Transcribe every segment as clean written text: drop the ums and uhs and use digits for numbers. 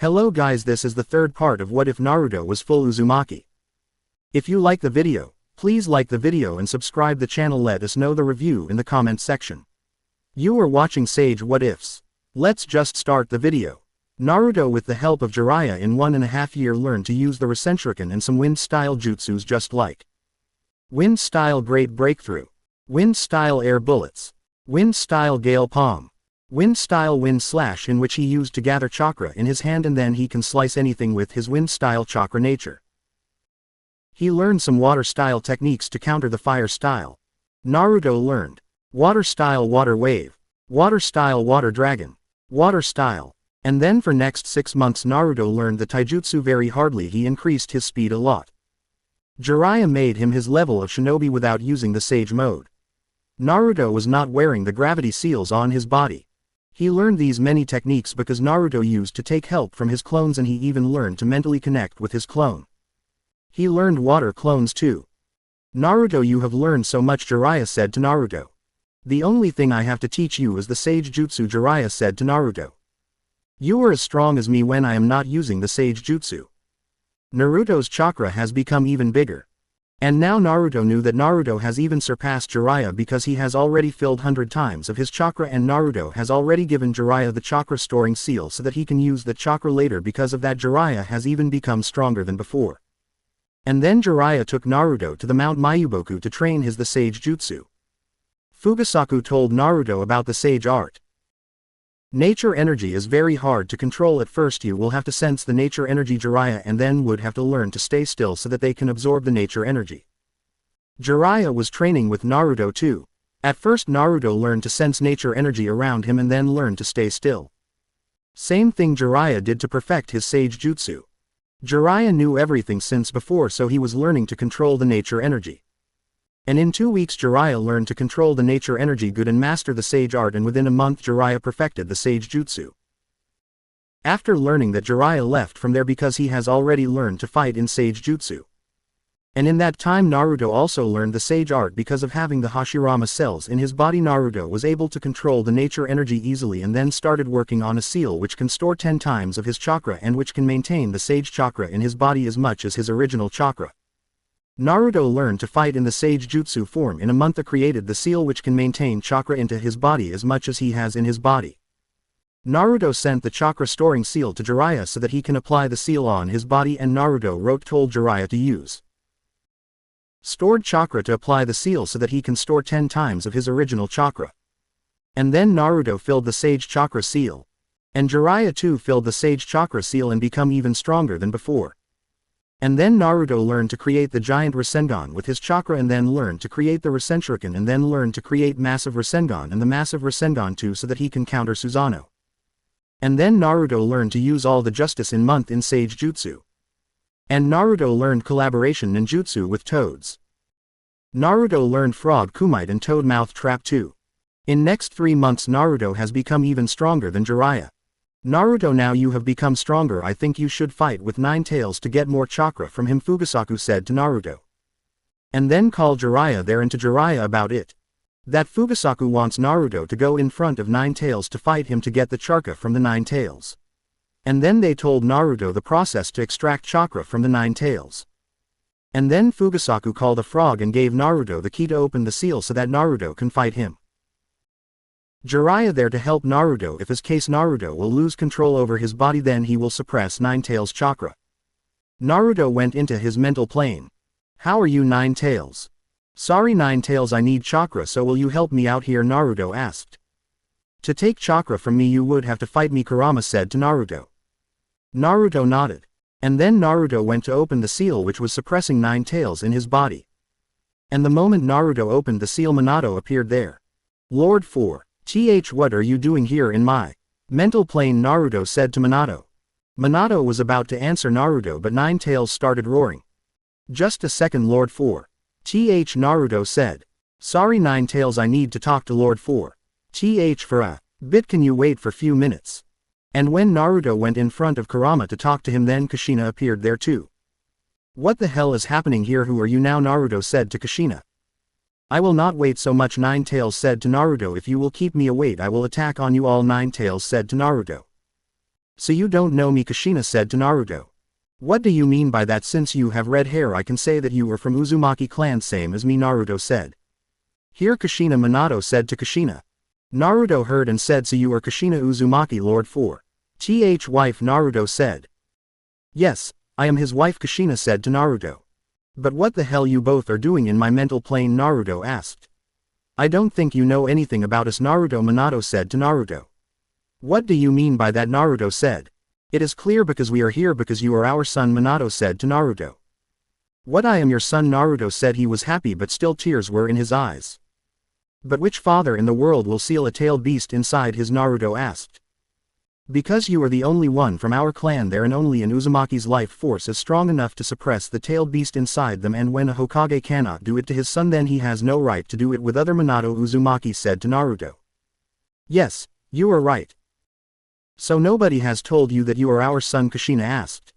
Hello guys, this is the third part of What If Naruto Was Full Uzumaki. If you like the video, please like the video and subscribe the channel. Let us know the review in the comment section. You are watching Sage What Ifs. Let's just start the video. Naruto, with the help of Jiraya, in 1.5 years learned to use the Rasenshuriken and some wind-style jutsus, just like wind-style Great Breakthrough, wind-style Air Bullets, wind-style Gale Palm, wind-style Wind Slash, in which he used to gather chakra in his hand and then he can slice anything with his wind-style chakra nature. He learned some water-style techniques to counter the fire-style. Naruto learned water-style Water Wave, water-style Water Dragon, water-style. And then for next 6 months Naruto learned the taijutsu very hardly. He increased his speed a lot. Jiraya made him his level of shinobi without using the sage mode. Naruto was not wearing the gravity seals on his body. He learned these many techniques because Naruto used to take help from his clones, and he even learned to mentally connect with his clone. He learned water clones too. Naruto, you have learned so much, Jiraya said to Naruto. The only thing I have to teach you is the sage jutsu, Jiraya said to Naruto. You are as strong as me when I am not using the sage jutsu. Naruto's chakra has become even bigger. And now Naruto knew that Naruto has even surpassed Jiraya because he has already filled 100 times of his chakra, and Naruto has already given Jiraya the chakra storing seal so that he can use the chakra later. Because of that, Jiraya has even become stronger than before. And then Jiraya took Naruto to the Mount Mayuboku to train the sage jutsu. Fugasaku told Naruto about the sage art. Nature energy is very hard to control. At first you will have to sense the nature energy, Jiraya, and then would have to learn to stay still so that they can absorb the nature energy. Jiraya was training with Naruto too. At first Naruto learned to sense nature energy around him and then learned to stay still. Same thing Jiraya did to perfect his sage jutsu. Jiraya knew everything since before, so he was learning to control the nature energy. And in 2 weeks Jiraya learned to control the nature energy good and master the sage art, and within a month Jiraya perfected the sage jutsu. After learning that, Jiraya left from there because he has already learned to fight in sage jutsu. And in that time Naruto also learned the sage art. Because of having the Hashirama cells in his body, Naruto was able to control the nature energy easily, and then started working on a seal which can store 10 times of his chakra and which can maintain the sage chakra in his body as much as his original chakra. Naruto learned to fight in the sage jutsu form in a month. Created the seal which can maintain chakra into his body as much as he has in his body. Naruto sent the chakra storing seal to Jiraya so that he can apply the seal on his body, and Naruto told Jiraya to use stored chakra to apply the seal so that he can store 10 times of his original chakra. And then Naruto filled the sage chakra seal. And Jiraya too filled the sage chakra seal and become even stronger than before. And then Naruto learned to create the giant Rasengan with his chakra, and then learned to create the Rasenshuriken, and then learned to create massive Rasengan and the massive Rasengan too so that he can counter Susanoo. And then Naruto learned to use all the justice in month in sage jutsu. And Naruto learned collaboration ninjutsu with toads. Naruto learned frog kumite and toad mouth trap too. In next 3 months Naruto has become even stronger than Jiraya. Naruto, now you have become stronger. I think you should fight with Nine Tails to get more chakra from him, Fugasaku said to Naruto. And then call Jiraya there and to Jiraya about it. That Fugasaku wants Naruto to go in front of Nine Tails to fight him to get the chakra from the Nine Tails. And then they told Naruto the process to extract chakra from the Nine Tails. And then Fugasaku called a frog and gave Naruto the key to open the seal so that Naruto can fight him. Jiraya there to help Naruto if, as case Naruto will lose control over his body, then he will suppress Nine Tails chakra. Naruto went into his mental plane. How are you, Nine Tails? Sorry Nine Tails, I need chakra, so will you help me out here, Naruto asked. To take chakra from me you would have to fight me, Kurama said to Naruto. Naruto nodded. And then Naruto went to open the seal which was suppressing Nine Tails in his body. And the moment Naruto opened the seal, Minato appeared there. Lord 4. What are you doing here in my mental plane, Naruto said to Minato. Minato was about to answer Naruto, but Nine Tails started roaring. Just a second, Lord 4. Naruto said. Sorry Nine Tails, I need to talk to Lord 4. For a bit, can you wait for few minutes? And when Naruto went in front of Kurama to talk to him, then Kushina appeared there too. What the hell is happening here? Who are you now? Naruto said to Kushina. I will not wait so much, Nine Tails said to Naruto. If you will keep me await, I will attack on you all, Nine Tails said to Naruto. So you don't know me, Kushina said to Naruto. What do you mean by that? Since you have red hair I can say that you are from Uzumaki clan, same as me, Naruto said. Hear Kushina, Minato said to Kushina. Naruto heard and said, so you are Kushina Uzumaki Lord 4th wife, Naruto said. Yes, I am his wife, Kushina said to Naruto. But what the hell you both are doing in my mental plane, Naruto asked. I don't think you know anything about us, Naruto, Minato said to Naruto. What do you mean by that, Naruto said. It is clear because we are here because you are our son, Minato said to Naruto. What, I am your son, Naruto said. He was happy but still tears were in his eyes. But which father in the world will seal a tailed beast inside his, Naruto asked. Because you are the only one from our clan there, and only an Uzumaki's life force is strong enough to suppress the tailed beast inside them, and when a Hokage cannot do it to his son then he has no right to do it with other, Minato Uzumaki said to Naruto. Yes, you are right. So nobody has told you that you are our son, Kushina asked.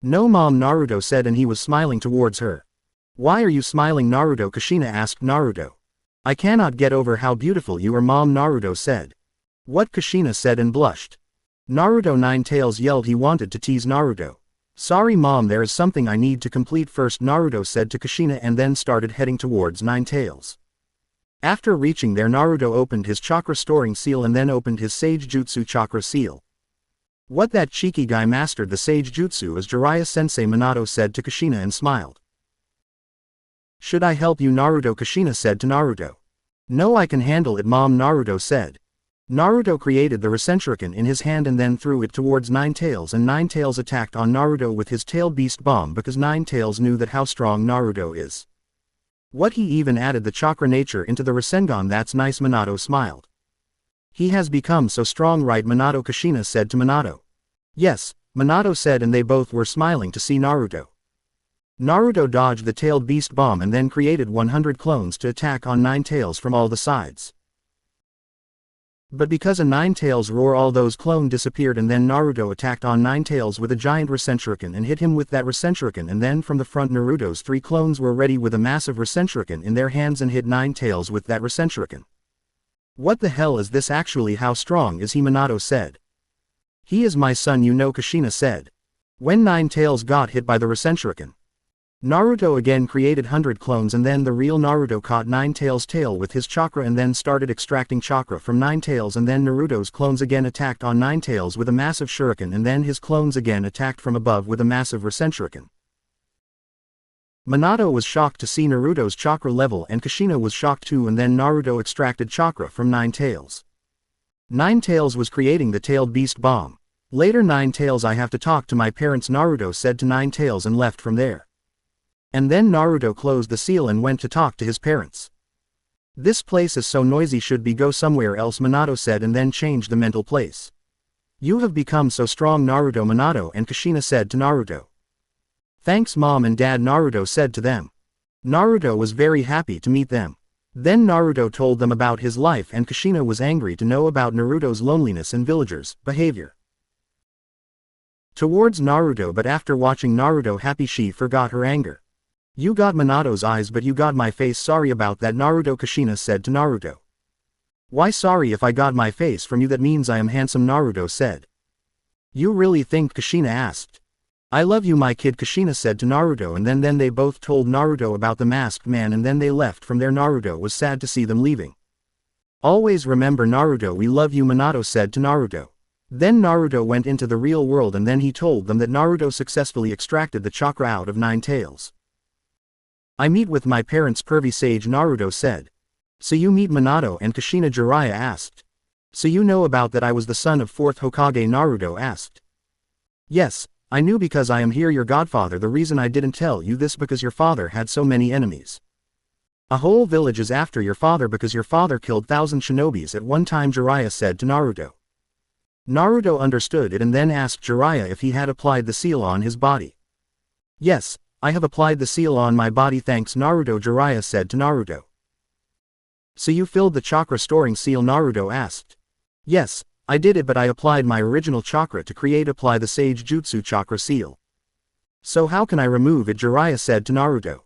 No mom, Naruto said, and he was smiling towards her. Why are you smiling, Naruto? Kushina asked Naruto. I cannot get over how beautiful you are, mom, Naruto said. What? Kushina said and blushed. Naruto Ninetales yelled. He wanted to tease Naruto. Sorry mom, there is something I need to complete first, Naruto said to Kushina, and then started heading towards Ninetales. After reaching there, Naruto opened his chakra storing seal and then opened his Sage Jutsu chakra seal. What, that cheeky guy mastered the Sage Jutsu as Jiraya sensei, Minato said to Kushina and smiled. Should I help you, Naruto? Kushina said to Naruto. No, I can handle it mom, Naruto said. Naruto created the Rasenshuriken in his hand and then threw it towards Ninetales, and Ninetales attacked on Naruto with his tail beast bomb because Ninetales knew that how strong Naruto is. What, he even added the chakra nature into the Rasengan? That's nice, Minato smiled. He has become so strong, right, Minato? Kushina said to Minato. Yes, Minato said, and they both were smiling to see Naruto. Naruto dodged the tailed beast bomb and then created 100 clones to attack on Ninetales from all the sides. But because a Ninetales roar, all those clones disappeared, and then Naruto attacked on Ninetales with a giant Rasenshuriken and hit him with that Rasenshuriken, and then from the front Naruto's 3 clones were ready with a massive Rasenshuriken in their hands and hit Ninetales with that Rasenshuriken. What the hell is this actually? How strong is he? Minato said. He is my son, you know, Kushina said. When Ninetales got hit by the Rasenshuriken, Naruto again created 100 clones, and then the real Naruto caught Ninetales' tail with his chakra and then started extracting chakra from Ninetales, and then Naruto's clones again attacked on Ninetales with a massive shuriken, and then his clones again attacked from above with a massive Rasenshuriken. Minato was shocked to see Naruto's chakra level, and Kushina was shocked too, and then Naruto extracted chakra from Ninetales. Ninetales was creating the tailed beast bomb. Later, Ninetales, I have to talk to my parents, Naruto said to Ninetales and left from there. And then Naruto closed the seal and went to talk to his parents. This place is so noisy, should be go somewhere else, Minato said, and then changed the mental place. You have become so strong, Naruto, Minato and Kushina said to Naruto. Thanks mom and dad, Naruto said to them. Naruto was very happy to meet them. Then Naruto told them about his life, and Kushina was angry to know about Naruto's loneliness and villagers' behavior towards Naruto, but after watching Naruto happy, she forgot her anger. You got Minato's eyes, but you got my face. Sorry about that, Naruto, Kushina said to Naruto. Why sorry? If I got my face from you, that means I am handsome, Naruto said. You really think? Kushina asked. I love you, my kid, Kushina said to Naruto, and then they both told Naruto about the masked man, and then they left from there. Naruto was sad to see them leaving. Always remember, Naruto, we love you, Minato said to Naruto. Then Naruto went into the real world, and then he told them that Naruto successfully extracted the chakra out of Ninetales. I meet with my parents, pervy sage, Naruto said. So you meet Minato and Kushina? Jiraiya asked. So you know about that I was the son of 4th Hokage? Naruto asked. Yes, I knew because I am here, your godfather. The reason I didn't tell you this because your father had so many enemies. A whole village is after your father because your father killed 1,000 shinobis at one time, Jiraiya said to Naruto. Naruto understood it and then asked Jiraiya if he had applied the seal on his body. Yes, I have applied the seal on my body, thanks, Naruto, Jiraiya said to Naruto. So you filled the chakra storing seal? Naruto asked. Yes, I did it, but I applied my original chakra to apply the Sage Jutsu chakra seal. So how can I remove it? Jiraiya said to Naruto.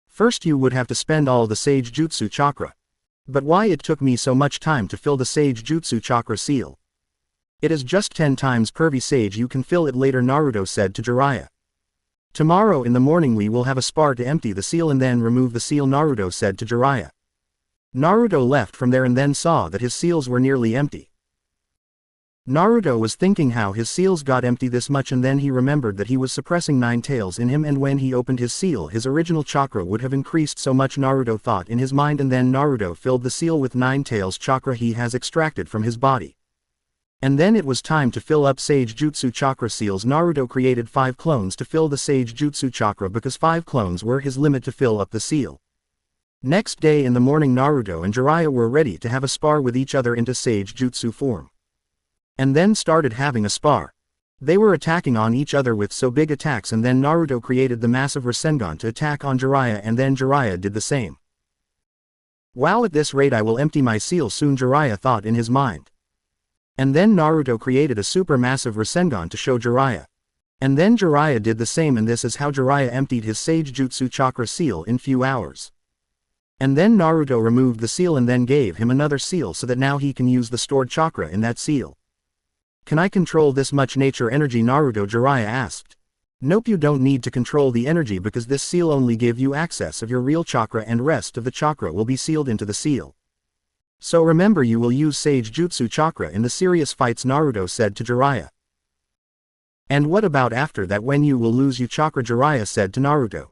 First you would have to spend all the Sage Jutsu chakra. But why it took me so much time to fill the Sage Jutsu chakra seal? It is just 10 times pervy sage, you can fill it later, Naruto said to Jiraiya. Tomorrow in the morning we will have a spar to empty the seal and then remove the seal, Naruto said to Jiraiya. Naruto left from there and then saw that his seals were nearly empty. Naruto was thinking how his seals got empty this much, and then he remembered that he was suppressing 9 tails in him, and when he opened his seal his original chakra would have increased so much, Naruto thought in his mind, and then Naruto filled the seal with 9 tails chakra he has extracted from his body. And then it was time to fill up Sage Jutsu chakra seals. Naruto created 5 clones to fill the Sage Jutsu chakra because 5 clones were his limit to fill up the seal. Next day in the morning Naruto and Jiraiya were ready to have a spar with each other into Sage Jutsu form. And then started having a spar. They were attacking on each other with so big attacks, and then Naruto created the massive Rasengan to attack on Jiraiya, and then Jiraiya did the same. Wow, at this rate I will empty my seal soon, Jiraiya thought in his mind. And then Naruto created a super massive Rasengan to show Jiraiya. And then Jiraiya did the same, and this is how Jiraiya emptied his Sage Jutsu chakra seal in few hours. And then Naruto removed the seal and then gave him another seal so that now he can use the stored chakra in that seal. Can I control this much nature energy, Naruto? Jiraiya asked. Nope, you don't need to control the energy because this seal only give you access of your real chakra and rest of the chakra will be sealed into the seal. So remember, you will use Sage Jutsu chakra in the serious fights, Naruto said to Jiraiya. And what about after that, when you will lose your chakra? Jiraiya said to Naruto.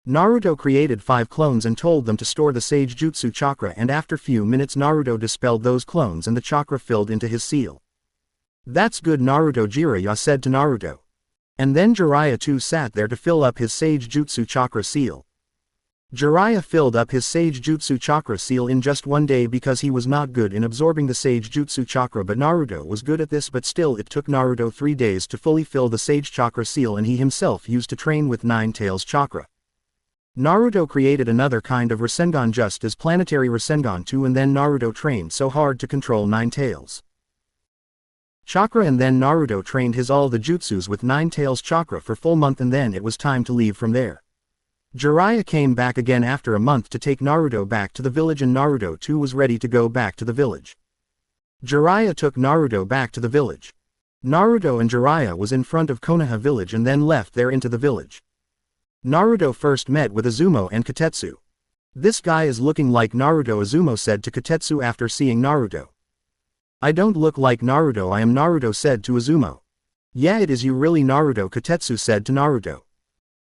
Naruto created 5 clones and told them to store the Sage Jutsu chakra, and after few minutes Naruto dispelled those clones and the chakra filled into his seal. That's good, Naruto, Jiraiya said to Naruto. And then Jiraiya too sat there to fill up his Sage Jutsu chakra seal. Jiraiya filled up his Sage Jutsu chakra seal in just 1 day because he was not good in absorbing the Sage Jutsu chakra, but Naruto was good at this, but still it took Naruto 3 days to fully fill the Sage chakra seal, and he himself used to train with 9 tails chakra. Naruto created another kind of Rasengan just as planetary Rasengan too, and then Naruto trained so hard to control 9 tails chakra, and then Naruto trained his all the jutsus with 9 tails chakra for full month, and then it was time to leave from there. Jiraiya came back again after a month to take Naruto back to the village, and Naruto too was ready to go back to the village. Jiraiya took Naruto back to the village. Naruto and Jiraiya was in front of Konoha village and then left there into the village. Naruto first met with Izumo and Kotetsu. This guy is looking like Naruto, Izumo said to Kotetsu after seeing Naruto. I don't look like Naruto, I am, Naruto said to Izumo. Yeah, it is you really, Naruto, Kotetsu said to Naruto.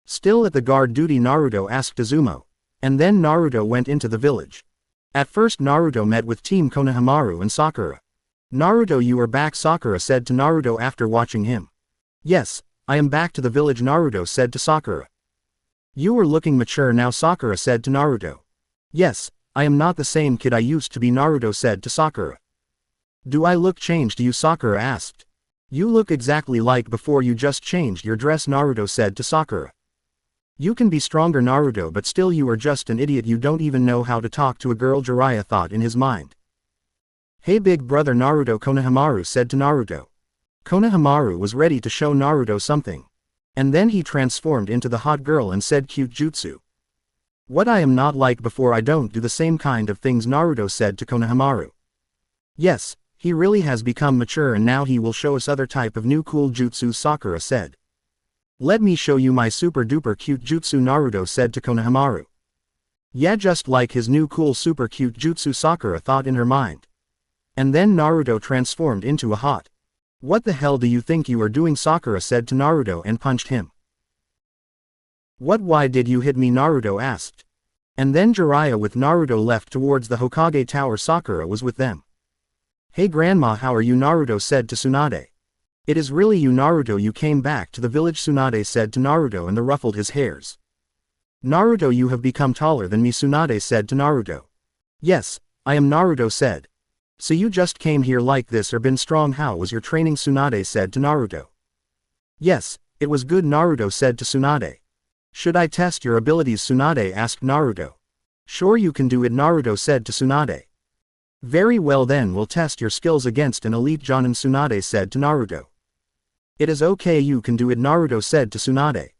Still at the guard duty, Naruto asked Izumo. And then Naruto went into the village. At first Naruto met with Team Konohamaru and Sakura. Naruto, you are back, Sakura said to Naruto after watching him. Yes, I am back to the village, Naruto said to Sakura. You are looking mature now, Sakura said to Naruto. Yes, I am not the same kid I used to be, Naruto said to Sakura. Do I look changed to you? Sakura asked. You look exactly like before, you just changed your dress, Naruto said to Sakura. You can be stronger, Naruto, but still you are just an idiot, you don't even know how to talk to a girl, Jiraiya thought in his mind. Hey big brother, Naruto, Konohamaru said to Naruto. Konohamaru was ready to show Naruto something. And then he transformed into the hot girl and said, cute jutsu. What, I am not like before, I don't do the same kind of things, Naruto said to Konohamaru. Yes, he really has become mature and now he will show us other type of new cool jutsu, Sakura said. Let me show you my super duper cute jutsu, Naruto said to Konohamaru. Yeah, just like his new cool super cute jutsu, Sakura thought in her mind. And then Naruto transformed into a hot. What the hell do you think you are doing, Sakura said to Naruto and punched him. What, why did you hit me, Naruto asked. And then Jiraiya with Naruto left towards the Hokage tower, Sakura was with them. Hey grandma, how are you, Naruto said to Tsunade. It is really you, Naruto, you came back to the village, Tsunade said to Naruto and ruffled his hairs. Naruto, you have become taller than me, Tsunade said to Naruto. Yes, I am, Naruto said. So you just came here like this or been strong? How was your training, Tsunade said to Naruto. Yes, it was good, Naruto said to Tsunade. Should I test your abilities, Tsunade asked Naruto. Sure, you can do it, Naruto said to Tsunade. Very well, then we'll test your skills against an elite Jonin, Tsunade said to Naruto. It is okay, you can do it, Naruto said to Tsunade.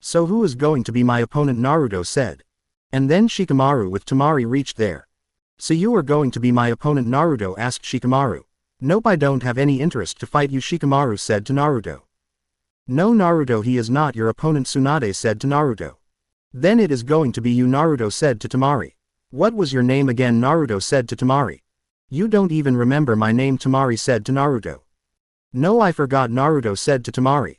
So who is going to be my opponent, Naruto said. And then Shikamaru with Temari reached there. So you are going to be my opponent, Naruto asked Shikamaru. Nope, I don't have any interest to fight you, Shikamaru said to Naruto. No Naruto, he is not your opponent, Tsunade said to Naruto. Then it is going to be you, Naruto said to Temari. What was your name again, Naruto said to Temari. You don't even remember my name, Temari said to Naruto. No, I forgot, Naruto said to Temari.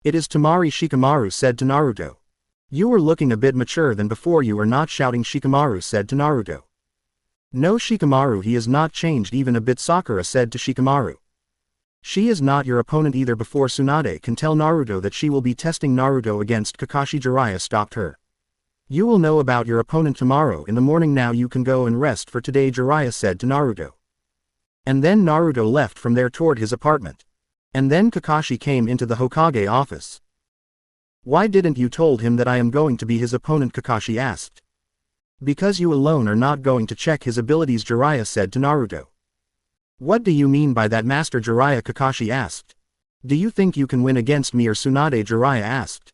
It is Temari, Shikamaru said to Naruto. You are looking a bit mature than before, you are not shouting, Shikamaru said to Naruto. No Shikamaru, he is not changed even a bit, Sakura said to Shikamaru. She is not your opponent either. Before Tsunade can tell Naruto that she will be testing Naruto against Kakashi, Jiraiya stopped her. You will know about your opponent tomorrow in the morning, now you can go and rest for today, Jiraiya said to Naruto. And then Naruto left from there toward his apartment. And then Kakashi came into the Hokage office. Why didn't you told him that I am going to be his opponent, Kakashi asked. Because you alone are not going to check his abilities, Jiraiya said to Naruto. What do you mean by that, Master Jiraiya, Kakashi asked. Do you think you can win against me or Tsunade, Jiraiya asked.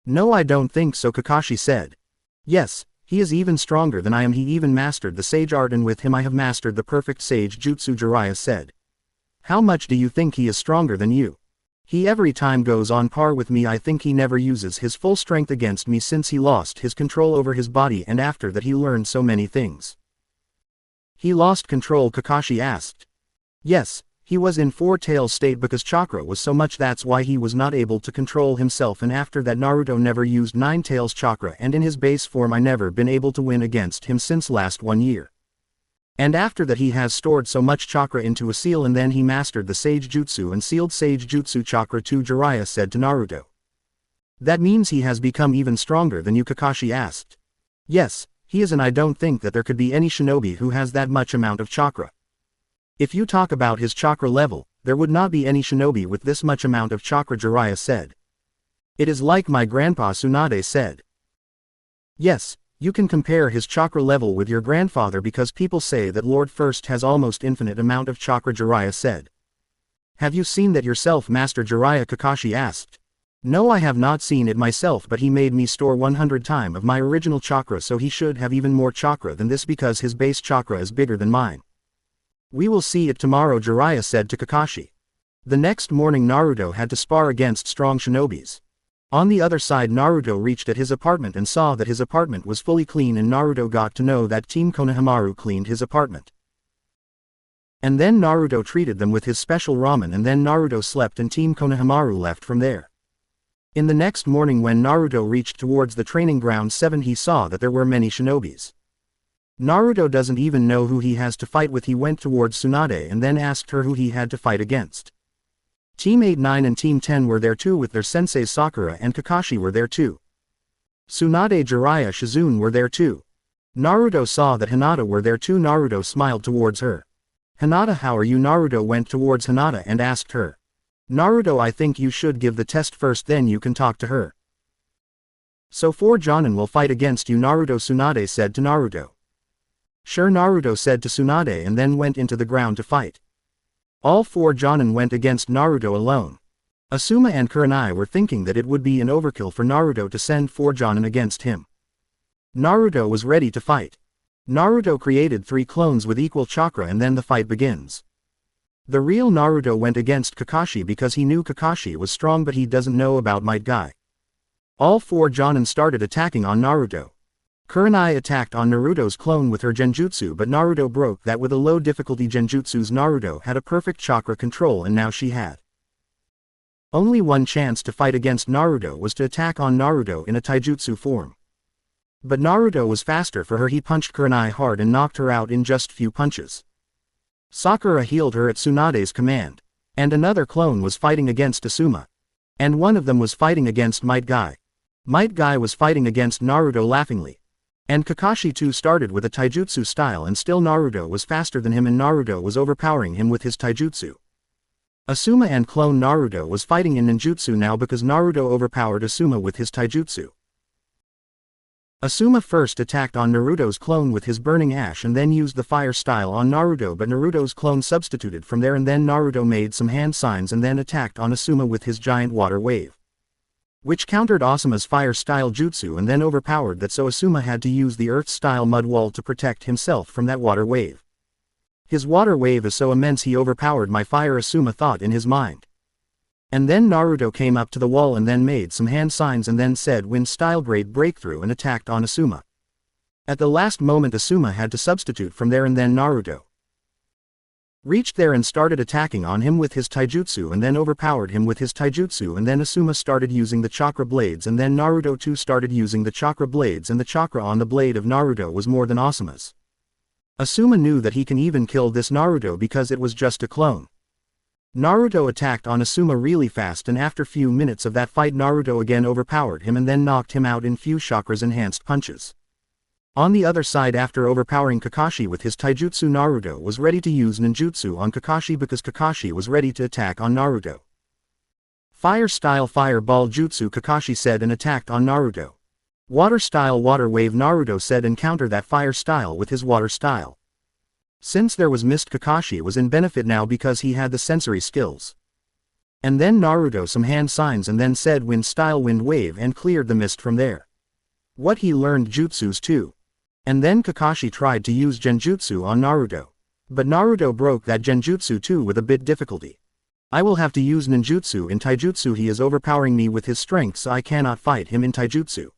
No, I don't think so, Kakashi said. Yes, he is even stronger than I am, he even mastered the sage art and with him I have mastered the perfect sage jutsu, Jiraiya said. How much do you think he is stronger than you? He every time goes on par with me. I think he never uses his full strength against me since he lost his control over his body, and after that he learned so many things. He lost control, Kakashi asked. Yes, he was in four-tail state because chakra was so much, that's why he was not able to control himself, and after that Naruto never used nine tails chakra, and in his base form I never been able to win against him since last 1 year. And after that he has stored so much chakra into a seal, and then he mastered the sage jutsu and sealed sage jutsu chakra too, Jiraiya said to Naruto. That means he has become even stronger than you, Kakashi asked. Yes, he is, and I don't think that there could be any shinobi who has that much amount of chakra. If you talk about his chakra level, there would not be any shinobi with this much amount of chakra, Jiraiya said. It is like my grandpa, Tsunade said. Yes, you can compare his chakra level with your grandfather because people say that Lord First has almost infinite amount of chakra, Jiraiya said. Have you seen that yourself, Master Jiraiya, Kakashi asked. No, I have not seen it myself, but he made me store 100 times of my original chakra, so he should have even more chakra than this because his base chakra is bigger than mine. We will see it tomorrow, Jiraiya said to Kakashi. The next morning Naruto had to spar against strong shinobis. On the other side, Naruto reached at his apartment and saw that his apartment was fully clean, and Naruto got to know that Team Konohamaru cleaned his apartment. And then Naruto treated them with his special ramen, and then Naruto slept and Team Konohamaru left from there. In the next morning when Naruto reached towards the training ground 7, he saw that there were many shinobis. Naruto doesn't even know who he has to fight with. He went towards Tsunade and then asked her who he had to fight against. Team 8, 9 and Team 10 were there too, with their senseis Sakura and Kakashi were there too. Tsunade, Jiraiya, Shizune were there too. Naruto saw that Hinata were there too. Naruto smiled towards her. Hinata, how are you? Naruto went towards Hinata and asked her. Naruto, I think you should give the test first, then you can talk to her. So 4 Jonin will fight against you, Naruto, Tsunade said to Naruto. Sure, Naruto said to Tsunade and then went into the ground to fight. All 4 Jonin went against Naruto alone. Asuma and Kurenai were thinking that it would be an overkill for Naruto to send 4 Jonin against him. Naruto was ready to fight. Naruto created 3 clones with equal chakra and then the fight begins. The real Naruto went against Kakashi because he knew Kakashi was strong, but he doesn't know about Might Guy. All 4 Jonin started attacking on Naruto. Kurenai attacked on Naruto's clone with her genjutsu, but Naruto broke that with a low difficulty genjutsus. Naruto had a perfect chakra control, and now she had only one chance to fight against Naruto was to attack on Naruto in a taijutsu form. But Naruto was faster for her. He punched Kurenai hard and knocked her out in just few punches. Sakura healed her at Tsunade's command. And another clone was fighting against Asuma. And one of them was fighting against Might Guy. Might Guy was fighting against Naruto laughingly. And Kakashi too started with a taijutsu style, and still Naruto was faster than him and Naruto was overpowering him with his taijutsu. Asuma and clone Naruto was fighting in ninjutsu now because Naruto overpowered Asuma with his taijutsu. Asuma first attacked on Naruto's clone with his burning ash and then used the fire style on Naruto, but Naruto's clone substituted from there, and then Naruto made some hand signs and then attacked on Asuma with his giant water wave, which countered Asuma's fire style jutsu and then overpowered that, so Asuma had to use the earth style mud wall to protect himself from that water wave. His water wave is so immense he overpowered my fire, Asuma thought in his mind. And then Naruto came up to the wall and then made some hand signs and then said wind style great breakthrough and attacked on Asuma. At the last moment Asuma had to substitute from there, and then Naruto reached there and started attacking on him with his taijutsu and then overpowered him with his taijutsu, and then Asuma started using the chakra blades and then Naruto too started using the chakra blades, and the chakra on the blade of Naruto was more than Asuma's. Asuma knew that he can even kill this Naruto because it was just a clone. Naruto attacked on Asuma really fast, and after few minutes of that fight Naruto again overpowered him and then knocked him out in few chakras enhanced punches. On the other side, after overpowering Kakashi with his taijutsu, Naruto was ready to use ninjutsu on Kakashi because Kakashi was ready to attack on Naruto. Fire style fireball jutsu, Kakashi said, and attacked on Naruto. Water style water wave, Naruto said, and counter that fire style with his water style. Since there was mist, Kakashi was in benefit now because he had the sensory skills. And then Naruto some hand signs and then said wind style wind wave and cleared the mist from there. What he learned jutsus too. And then Kakashi tried to use genjutsu on Naruto. But Naruto broke that genjutsu too with a bit difficulty. I will have to use ninjutsu in taijutsu. He is overpowering me with his strength, so I cannot fight him in taijutsu.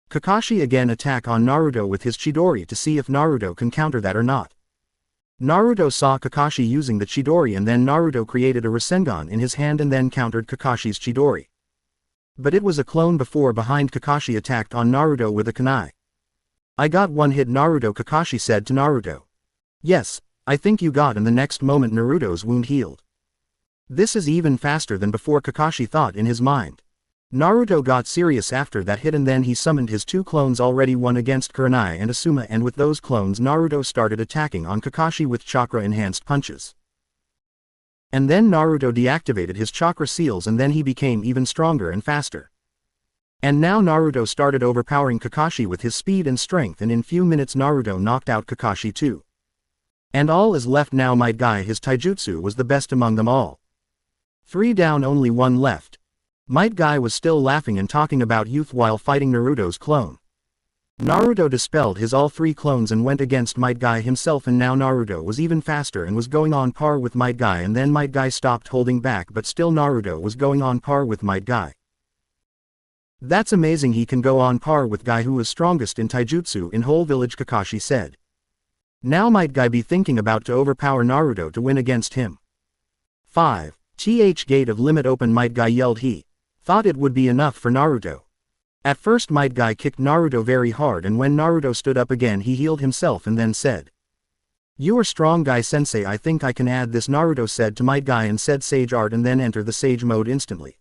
Kakashi again attack on Naruto with his Chidori to see if Naruto can counter that or not. Naruto saw Kakashi using the Chidori and then Naruto created a Rasengan in his hand and then countered Kakashi's Chidori. But it was a clone before behind. Kakashi attacked on Naruto with a kunai. I got one hit, Naruto, Kakashi said to Naruto. Yes, I think you got, and the next moment Naruto's wound healed. This is even faster than before, Kakashi thought in his mind. Naruto got serious after that hit and then he summoned his two clones, already one against Kurenai and Asuma, and with those clones Naruto started attacking on Kakashi with chakra enhanced punches. And then Naruto deactivated his chakra seals and then he became even stronger and faster. And now Naruto started overpowering Kakashi with his speed and strength, and in few minutes Naruto knocked out Kakashi too. And all is left now. Might Guy, his taijutsu was the best among them all. 3 down, only 1 left. Might Guy was still laughing and talking about youth while fighting Naruto's clone. Naruto dispelled his all 3 clones and went against Might Guy himself, and now Naruto was even faster and was going on par with Might Guy, and then Might Guy stopped holding back, but still Naruto was going on par with Might Guy. That's amazing, he can go on par with Guy, who is strongest in taijutsu in whole village, Kakashi said. Now Might Guy be thinking about to overpower Naruto to win against him. 5. Gate of limit open, Might Guy yelled. He thought it would be enough for Naruto. At first Might Guy kicked Naruto very hard, and when Naruto stood up again he healed himself and then said, "You are strong, Guy sensei, I think I can add this," Naruto said to Might Guy, and said Sage Art and then enter the Sage mode instantly.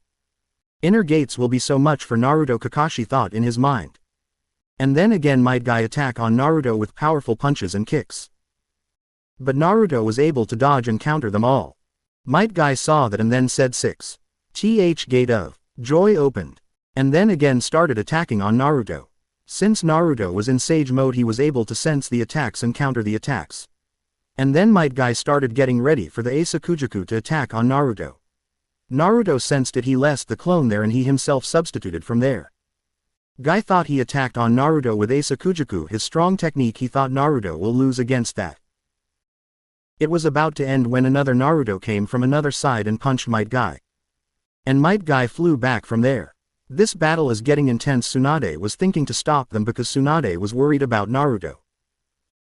Inner gates will be so much for Naruto, Kakashi thought in his mind. And then again Might Guy attack on Naruto with powerful punches and kicks. But Naruto was able to dodge and counter them all. Might Guy saw that and then said 6. Gate of Joy opened. And then again started attacking on Naruto. Since Naruto was in Sage mode he was able to sense the attacks and counter the attacks. And then Might Guy started getting ready for the Asakujaku to attack on Naruto. Naruto sensed it, he left the clone there and he himself substituted from there. Guy thought he attacked on Naruto with Asakujaku, his strong technique. He thought Naruto will lose against that. It was about to end when another Naruto came from another side and punched Might Guy. And Might Guy flew back from there. This battle is getting intense. Tsunade was thinking to stop them because Tsunade was worried about Naruto.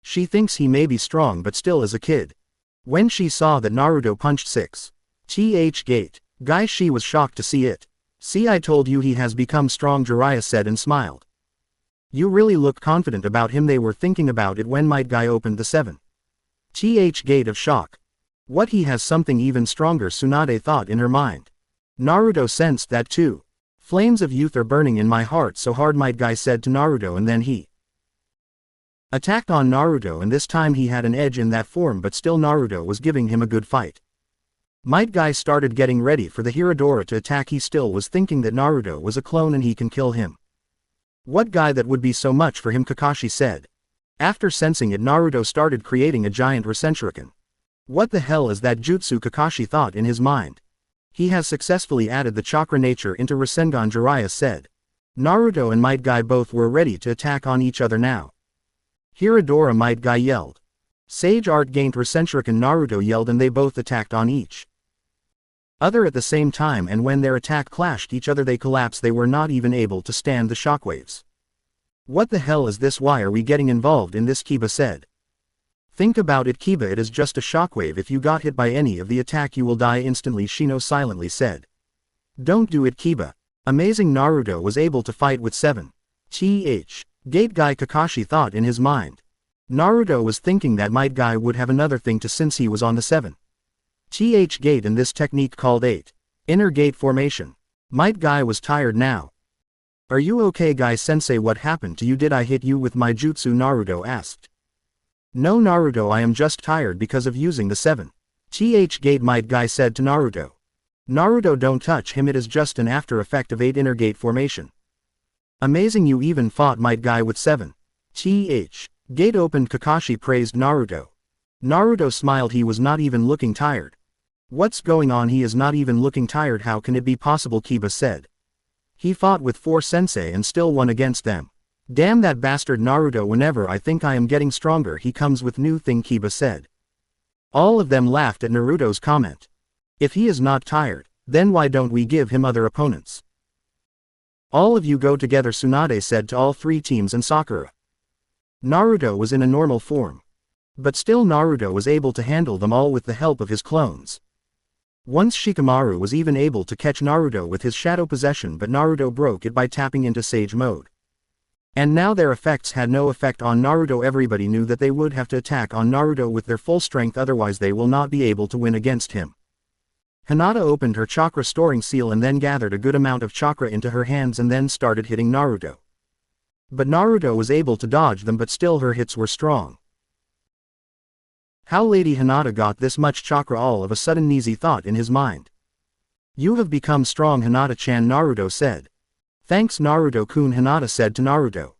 She thinks he may be strong but still is a kid. When she saw that Naruto punched 6. Gate. Guy, she was shocked to see it. "See, I told you he has become strong," Jiraya said and smiled. "You really look confident about him." They were thinking about it when Might Guy opened the 7. Gate of shock. What, he has something even stronger, Tsunade thought in her mind. Naruto sensed that too. "Flames of youth are burning in my heart so hard," Might Guy said to Naruto, and then he attacked on Naruto, and this time he had an edge in that form, but still Naruto was giving him a good fight. Might Guy started getting ready for the Hiradora to attack. He still was thinking that Naruto was a clone and he can kill him. What guy, that would be so much for him, Kakashi said. After sensing it, Naruto started creating a giant Rasenshuriken. What the hell is that jutsu, Kakashi thought in his mind. He has successfully added the chakra nature into Rasengan, Jiraiya said. Naruto and Might Guy both were ready to attack on each other now. Hiradora, Might Guy yelled. Sage Art gained Rasenshuriken, Naruto yelled, and they both attacked on each other at the same time, and when their attack clashed each other they collapsed. They were not even able to stand the shockwaves. What the hell is this? Why are we getting involved in this? Kiba said. Think about it, Kiba, it is just a shockwave. If you got hit by any of the attack you will die instantly, Shino silently said. Don't do it, Kiba. Amazing, Naruto was able to fight with 7. Gate guy, Kakashi thought in his mind. Naruto was thinking that Might Guy would have another thing to since he was on the 7. Gate and this technique called 8. Inner gate formation. Might Guy was tired now. Are you okay, Guy sensei? What happened to you? Did I hit you with my jutsu? Naruto asked. No, Naruto, I am just tired because of using the 7. Gate, Might Guy said to Naruto. Naruto, don't touch him, it is just an after effect of 8 inner gate formation. Amazing, you even fought Might Guy with 7. Gate opened, Kakashi praised Naruto. Naruto smiled, he was not even looking tired. What's going on? He is not even looking tired, how can it be possible? Kiba said. He fought with 4 sensei and still won against them. Damn that bastard Naruto, whenever I think I am getting stronger he comes with new thing, Kiba said. All of them laughed at Naruto's comment. If he is not tired, then why don't we give him other opponents? All of you go together, Tsunade said to all 3 teams and Sakura. Naruto was in a normal form. But still Naruto was able to handle them all with the help of his clones. Once Shikamaru was even able to catch Naruto with his shadow possession, but Naruto broke it by tapping into Sage mode. And now their effects had no effect on Naruto. Everybody knew that they would have to attack on Naruto with their full strength, otherwise they will not be able to win against him. Hinata opened her chakra storing seal and then gathered a good amount of chakra into her hands and then started hitting Naruto. But Naruto was able to dodge them, but still her hits were strong. How Lady Hinata got this much chakra? All of a sudden Nizi thought in his mind. You have become strong, Hinata-chan, Naruto said. Thanks, Naruto-kun, Hinata said to Naruto.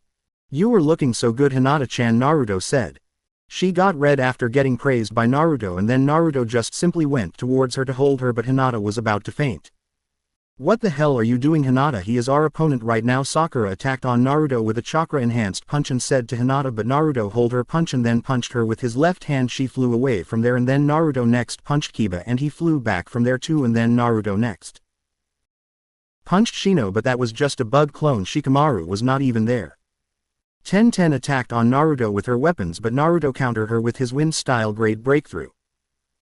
You were looking so good, Hinata-chan, Naruto said. She got red after getting praised by Naruto, and then Naruto just simply went towards her to hold her, but Hinata was about to faint. What the hell are you doing, Hinata? He is our opponent right now. Sakura attacked on Naruto with a chakra-enhanced punch and said to Hinata, but Naruto hold her punch and then punched her with his left hand. She flew away from there, and then Naruto next punched Kiba and he flew back from there too, and then Naruto next punched Shino, but that was just a bug clone. Shikamaru was not even there. Ten attacked on Naruto with her weapons, but Naruto countered her with his wind-style grade breakthrough.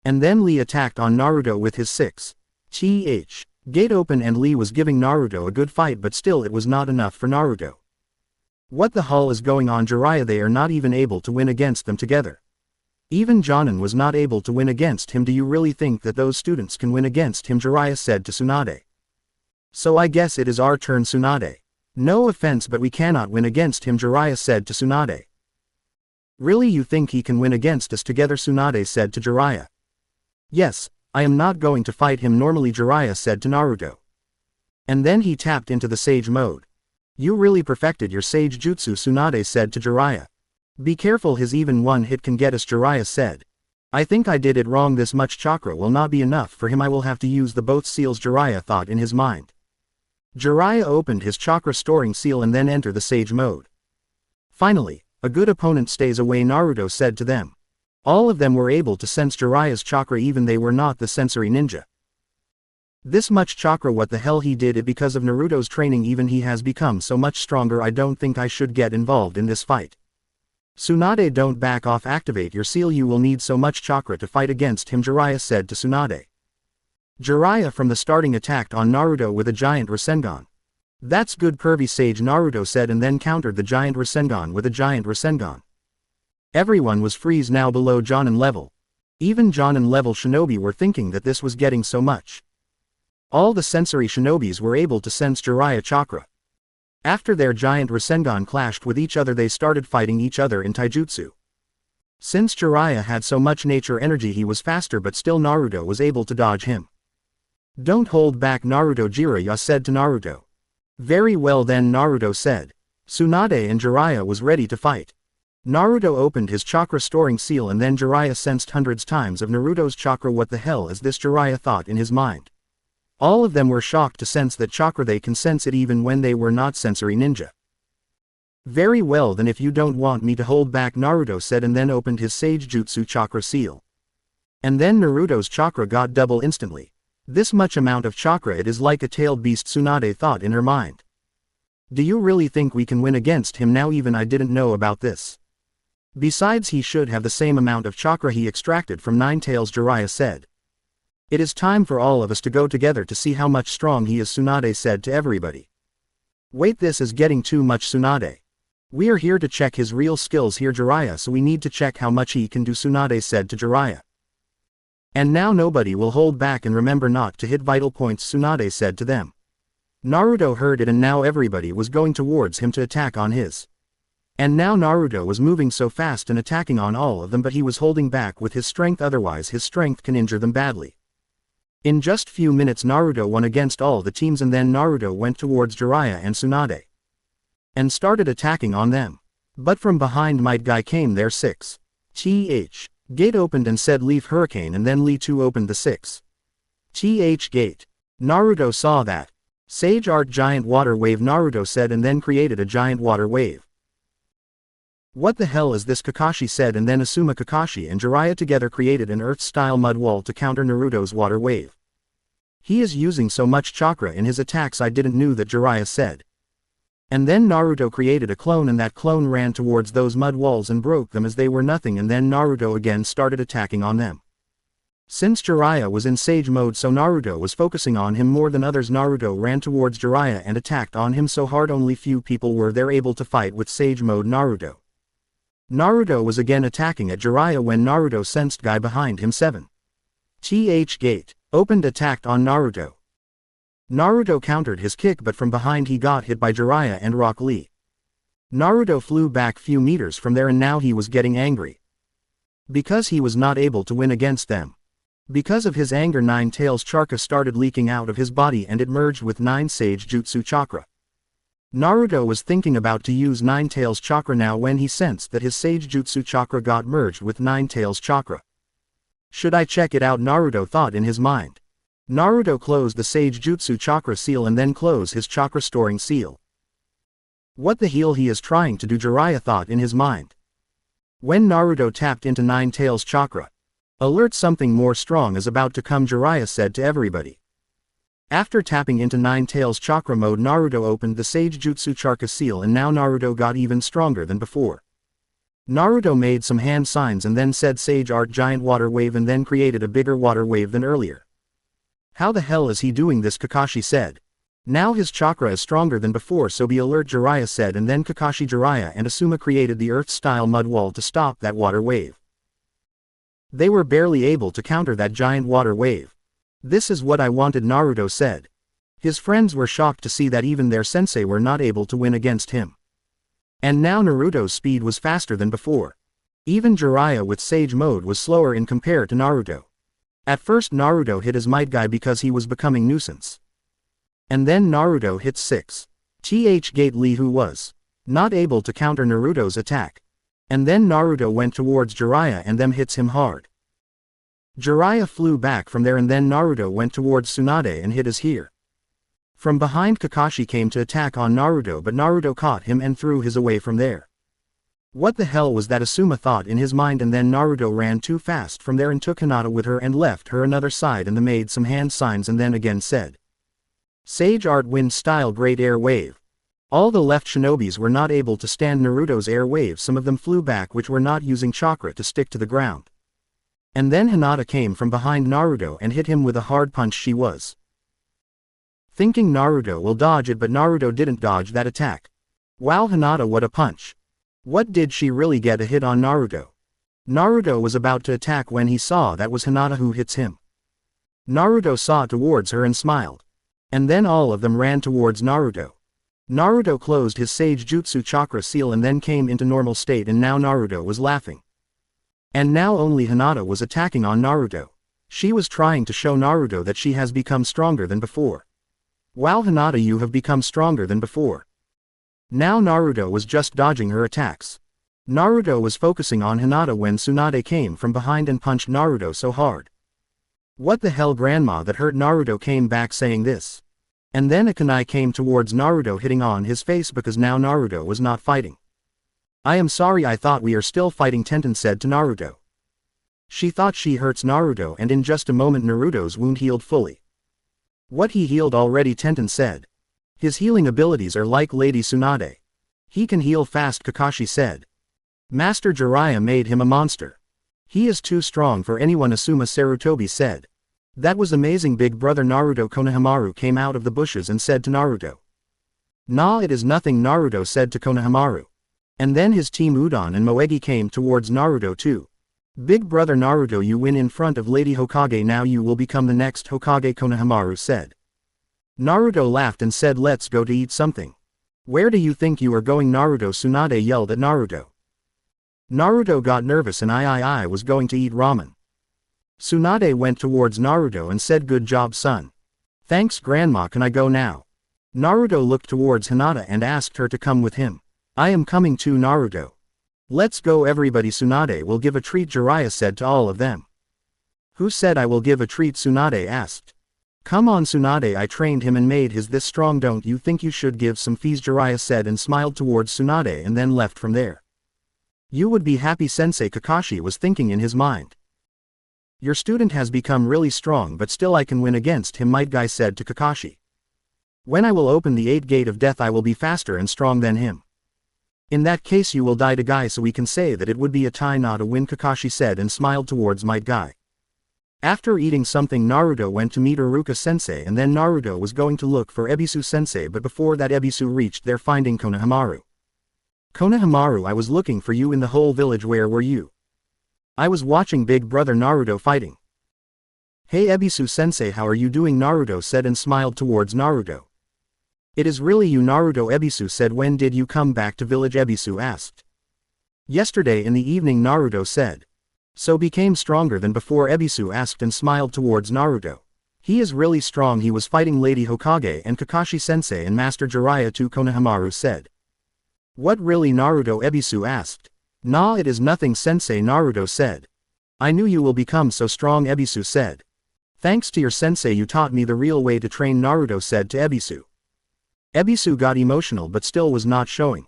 And then Lee attacked on Naruto with his 6. Gate open, and Lee was giving Naruto a good fight, but still it was not enough for Naruto. What the hell is going on, Jiraiya? They are not even able to win against them together. Even Jonin was not able to win against him. Do you really think that those students can win against him? Jiraiya said to Tsunade. So I guess it is our turn, Tsunade. No offense, but we cannot win against him, Jiraiya said to Tsunade. Really, you think he can win against us together? Tsunade said to Jiraiya. Yes, I am not going to fight him normally, Jiraiya said to Naruto. And then he tapped into the Sage mode. You really perfected your Sage Jutsu, Tsunade said to Jiraiya. Be careful, his even one hit can get us, Jiraiya said. I think I did it wrong. This much chakra will not be enough for him. I will have to use the both seals, Jiraiya thought in his mind. Jiraiya opened his chakra storing seal and then entered the Sage mode. Finally, a good opponent stays away, Naruto said to them. All of them were able to sense Jiraiya's chakra, even they were not the sensory ninja. This much chakra, what the hell? He did it because of Naruto's training. Even he has become so much stronger. I don't think I should get involved in this fight. Tsunade, don't back off, activate your seal, you will need so much chakra to fight against him, Jiraiya said to Tsunade. Jiraiya from the starting attacked on Naruto with a giant Rasengan. That's good, pervy sage, Naruto said, and then countered the giant Rasengan with a giant Rasengan. Everyone was freeze now below Jonin level. Even Jonin level shinobi were thinking that this was getting so much. All the sensory shinobis were able to sense Jiraiya chakra. After their giant Rasengan clashed with each other, they started fighting each other in taijutsu. Since Jiraiya had so much nature energy, he was faster, but still Naruto was able to dodge him. Don't hold back, Naruto, Jiraiya said to Naruto. Very well then, Naruto said. Tsunade and Jiraiya was ready to fight. Naruto opened his chakra storing seal and then Jiraiya sensed hundreds times of Naruto's chakra. What the hell is this, Jiraiya thought in his mind. All of them were shocked to sense that chakra, they can sense it even when they were not sensory ninja. Very well, then if you don't want me to hold back, Naruto said, and then opened his Sage Jutsu chakra seal. And then Naruto's chakra got double instantly. This much amount of chakra, it is like a tailed beast, Tsunade thought in her mind. Do you really think we can win against him now? Even I didn't know about this. Besides, he should have the same amount of chakra he extracted from Nine Tails, Jiraiya said. It is time for all of us to go together to see how much strong he is, Tsunade said to everybody. Wait, this is getting too much, Tsunade. We are here to check his real skills here, Jiraiya, so we need to check how much he can do, Tsunade said to Jiraiya. And now nobody will hold back, and remember not to hit vital points, Tsunade said to them. Naruto heard it, and now everybody was going towards him to attack on his. And now Naruto was moving so fast and attacking on all of them, but he was holding back with his strength, otherwise his strength can injure them badly. In just few minutes Naruto won against all the teams, and then Naruto went towards Jiraiya and Tsunade and started attacking on them. But from behind Might Guy came their 6th gate opened and said leave Hurricane, and then Lee too opened the 6th gate. Naruto saw that. Sage Art Giant Water Wave, Naruto said, and then created a giant water wave. What the hell is this, Kakashi said, and then Asuma, Kakashi and Jiraiya together created an earth-style mud wall to counter Naruto's water wave. He is using so much chakra in his attacks, I didn't know that, Jiraiya said. And then Naruto created a clone, and that clone ran towards those mud walls and broke them as they were nothing, and then Naruto again started attacking on them. Since Jiraiya was in Sage mode, so Naruto was focusing on him more than others. Naruto ran towards Jiraiya and attacked on him so hard only few people were there able to fight with Sage mode Naruto. Naruto was again attacking at Jiraiya when Naruto sensed Guy behind him 7th gate opened, attacked on Naruto. Naruto countered his kick, but from behind he got hit by Jiraiya and Rock Lee. Naruto flew back few meters from there, and now he was getting angry. Because he was not able to win against them. Because of his anger, Nine Tails chakra started leaking out of his body and it merged with 9 Sage Jutsu chakra. Naruto was thinking about to use Nine Tails chakra now when he sensed that his Sage Jutsu chakra got merged with Nine Tails chakra. Should I check it out? Naruto thought in his mind. Naruto closed the Sage Jutsu chakra seal and then closed his chakra storing seal. What the hell he is trying to do, Jiraiya thought in his mind. When Naruto tapped into Nine Tails chakra. Alert, something more strong is about to come, Jiraiya said to everybody. After tapping into Nine Tails chakra mode, Naruto opened the Sage Jutsu chakra seal, and now Naruto got even stronger than before. Naruto made some hand signs and then said Sage Art Giant Water Wave, and then created a bigger water wave than earlier. How the hell is he doing this? Kakashi said. Now his chakra is stronger than before, so be alert, Jiraiya said, and then Kakashi, Jiraiya and Asuma created the earth-style mud wall to stop that water wave. They were barely able to counter that giant water wave. This is what I wanted, Naruto said. His friends were shocked to see that even their sensei were not able to win against him. And now Naruto's speed was faster than before. Even Jiraiya with Sage mode was slower in compare to Naruto. At first Naruto hit his Might Guy because he was becoming nuisance. And then Naruto hit 6th gate Lee, who was not able to counter Naruto's attack. And then Naruto went towards Jiraiya and them hits him hard. Jiraiya flew back from there, and then Naruto went towards Tsunade and hit his here. From behind Kakashi came to attack on Naruto, but Naruto caught him and threw his away from there. What the hell was that, Asuma thought in his mind, and then Naruto ran too fast from there and took Hinata with her and left her another side, and then made some hand signs and then again said. Sage Art Wind Style Great Air Wave. All the left shinobis were not able to stand Naruto's air wave. Some of them flew back which were not using chakra to stick to the ground. And then Hinata came from behind Naruto and hit him with a hard punch. She was thinking Naruto will dodge it, but Naruto didn't dodge that attack. Wow, Hinata, what a punch. What did she really get a hit on Naruto? Naruto was about to attack when he saw that was Hinata who hits him. Naruto saw towards her and smiled. And then all of them ran towards Naruto. Naruto closed his Sage Jutsu chakra seal and then came into normal state, and now Naruto was laughing. And now only Hinata was attacking on Naruto. She was trying to show Naruto that she has become stronger than before. Wow, Hinata, you have become stronger than before. Now Naruto was just dodging her attacks. Naruto was focusing on Hinata when Tsunade came from behind and punched Naruto so hard. What the hell, grandma, that hurt? Naruto came back saying this. And then a kunai came towards Naruto, hitting on his face because now Naruto was not fighting. I am sorry, I thought we are still fighting, Tenten said to Naruto. She thought she hurts Naruto, and in just a moment Naruto's wound healed fully. What, he healed already? Tenten said. His healing abilities are like Lady Tsunade. He can heal fast, Kakashi said. Master Jiraiya made him a monster. He is too strong for anyone, Asuma Sarutobi said. That was amazing, big brother Naruto. Konohamaru came out of the bushes and said to Naruto. Nah, it is nothing, Naruto said to Konohamaru. And then his team Udon and Moegi came towards Naruto too. Big brother Naruto, you win in front of Lady Hokage, now you will become the next Hokage, Konohamaru said. Naruto laughed and said, let's go to eat something. Where do you think you are going? Naruto Tsunade yelled at Naruto. Naruto got nervous and I was going to eat ramen. Tsunade went towards Naruto and said, good job, son. Thanks, grandma, can I go now? Naruto looked towards Hinata and asked her to come with him. I am coming too, Naruto. Let's go everybody. Tsunade will give a treat, Jiraiya said to all of them. Who said I will give a treat? Tsunade asked. Come on, Tsunade, I trained him and made his this strong, don't you think you should give some fees? Jiraiya said and smiled towards Tsunade and then left from there. You would be happy, Sensei, Kakashi was thinking in his mind. Your student has become really strong, but still I can win against him, Might Guy said to Kakashi. When I will open the 8th gate of death, I will be faster and strong than him. In that case you will die to Guy, so we can say that it would be a tie, not a win, Kakashi said and smiled towards Might Guy. After eating something, Naruto went to meet Iruka Sensei, and then Naruto was going to look for Ebisu Sensei, but before that Ebisu reached there, finding Konohamaru. Konohamaru, I was looking for you in the whole village, where were you? I was watching big brother Naruto fighting. Hey Ebisu Sensei, how are you doing? Naruto said and smiled towards Naruto. It is really you, Naruto, Ebisu said. When did you come back to village? Ebisu asked. Yesterday in the evening, Naruto said. So became stronger than before? Ebisu asked and smiled towards Naruto. He is really strong, he was fighting Lady Hokage and Kakashi Sensei and Master Jiraiya too, Konohamaru said. What, really, Naruto? Ebisu asked. Nah, it is nothing, Sensei, Naruto said. I knew you will become so strong, Ebisu said. Thanks to your sensei, you taught me the real way to train, Naruto said to Ebisu. Ebisu got emotional but still was not showing.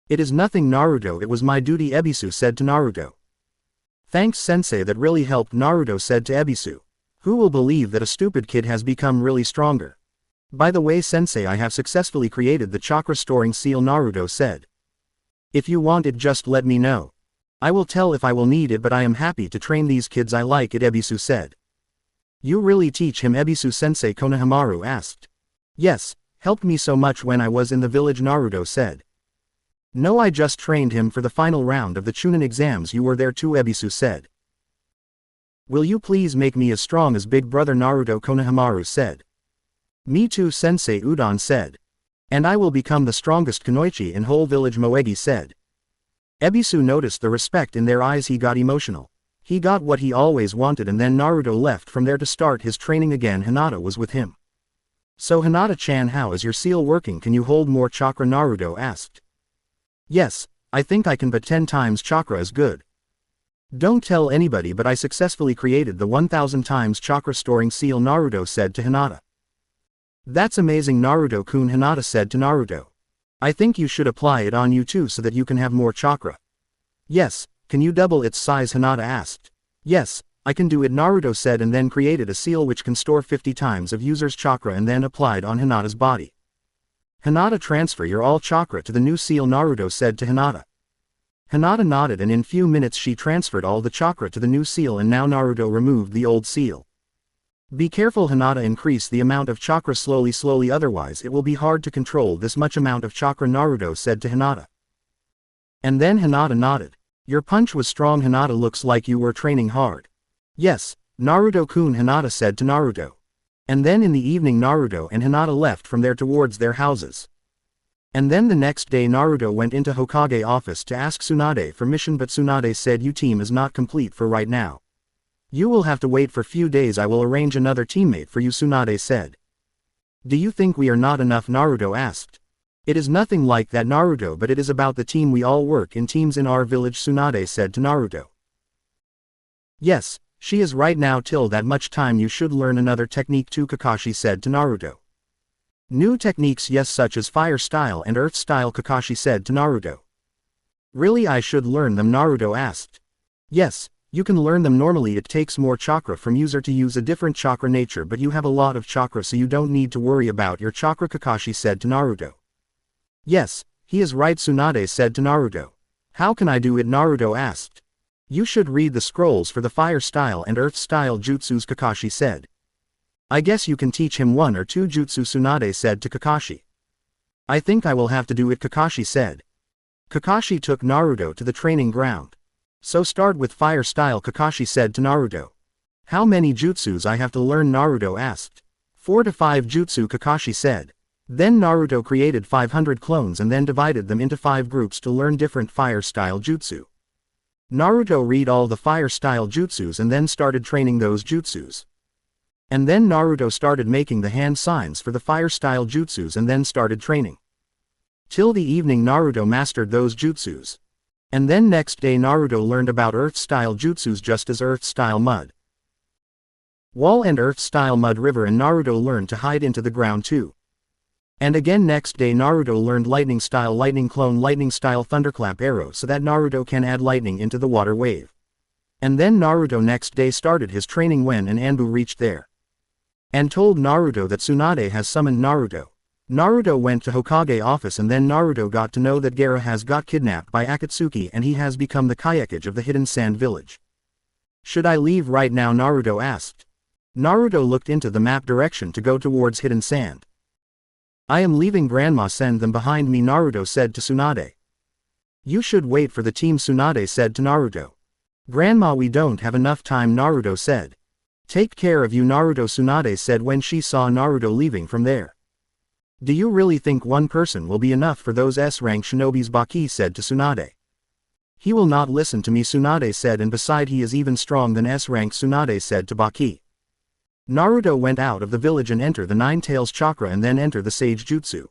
It is nothing, Naruto, it was my duty, Ebisu said to Naruto. Thanks, Sensei, that really helped, Naruto said to Ebisu. Who will believe that a stupid kid has become really stronger? By the way, Sensei, I have successfully created the chakra storing seal, Naruto said. If you want it, just let me know. I will tell if I will need it, but I am happy to train these kids, I like it, Ebisu said. You really teach him, Ebisu Sensei? Konohamaru asked. Yes, helped me so much when I was in the village, Naruto said. No, I just trained him for the final round of the Chunin exams, you were there too, Ebisu said. Will you please make me as strong as big brother Naruto? Konohamaru said. Me too, Sensei, Udon said. And I will become the strongest kunoichi in whole village, Moegi said. Ebisu noticed the respect in their eyes, he got emotional. He got what he always wanted, and then Naruto left from there to start his training again. Hinata was with him. So Hinata-chan, how is your seal working? Can you hold more chakra? Naruto asked. Yes, I think I can, but 10 times chakra is good. Don't tell anybody, but I successfully created the 1000 times chakra storing seal, Naruto said to Hinata. That's amazing, Naruto-kun, Hinata said to Naruto. I think you should apply it on you too so that you can have more chakra. Yes, can you double its size? Hinata asked. Yes, I can do it, Naruto said, and then created a seal which can store 50 times of user's chakra and then applied on Hinata's body. Hinata, transfer your all chakra to the new seal, Naruto said to Hinata. Hinata nodded, and in few minutes she transferred all the chakra to the new seal, and now Naruto removed the old seal. Be careful, Hinata, increase the amount of chakra slowly, otherwise it will be hard to control this much amount of chakra, Naruto said to Hinata. And then Hinata nodded. Your punch was strong, Hinata, looks like you were training hard. Yes, Naruto-kun, Hinata said to Naruto. And then in the evening Naruto and Hinata left from there towards their houses. And then the next day Naruto went into Hokage office to ask Tsunade for mission, but Tsunade said your team is not complete for right now. You will have to wait for few days, I will arrange another teammate for you, Tsunade said. Do you think we are not enough? Naruto asked. It is nothing like that, Naruto, but it is about the team, we all work in teams in our village, Tsunade said to Naruto. Yes, she is right now, till that much time you should learn another technique too, Kakashi said to Naruto. New techniques, yes, such as fire style and earth style, Kakashi said to Naruto. Really, I should learn them, Naruto asked. Yes, you can learn them. Normally it takes more chakra from user to use a different chakra nature, but you have a lot of chakra, so you don't need to worry about your chakra, Kakashi said to Naruto. Yes, he is right, Tsunade said to Naruto. How can I do it, Naruto asked. You should read the scrolls for the fire style and earth style jutsus, Kakashi said. I guess you can teach him 1 or 2 jutsu, Tsunade said to Kakashi. I think I will have to do it, Kakashi said. Kakashi took Naruto to the training ground. So start with fire style, Kakashi said to Naruto. How many jutsus I have to learn, Naruto asked. 4 to 5 jutsu, Kakashi said. Then Naruto created 500 clones and then divided them into 5 groups to learn different fire style jutsu. Naruto read all the fire style jutsus and then started training those jutsus. And then Naruto started making the hand signs for the fire style jutsus and then started training. Till the evening Naruto mastered those jutsus. And then next day Naruto learned about earth style jutsus, just as earth style mud wall and earth style mud river, and Naruto learned to hide into the ground too. And again next day Naruto learned lightning style lightning clone, lightning style thunderclap arrow, so that Naruto can add lightning into the water wave. And then Naruto next day started his training when an Anbu reached there and told Naruto that Tsunade has summoned Naruto. Naruto went to Hokage office, and then Naruto got to know that Gaara has got kidnapped by Akatsuki and he has become the Kayakage of the Hidden Sand Village. Should I leave right now, Naruto asked. Naruto looked into the map direction to go towards Hidden Sand. I am leaving, Grandma, send them behind me, Naruto said to Tsunade. You should wait for the team, Tsunade said to Naruto. Grandma, we don't have enough time, Naruto said. Take care of you, Naruto, Tsunade said when she saw Naruto leaving from there. Do you really think one person will be enough for those S-rank shinobis, Baki said to Tsunade. He will not listen to me, Tsunade said, and beside he is even strong than S-rank, Tsunade said to Baki. Naruto went out of the village and entered the Nine Tails chakra and then enter the Sage Jutsu.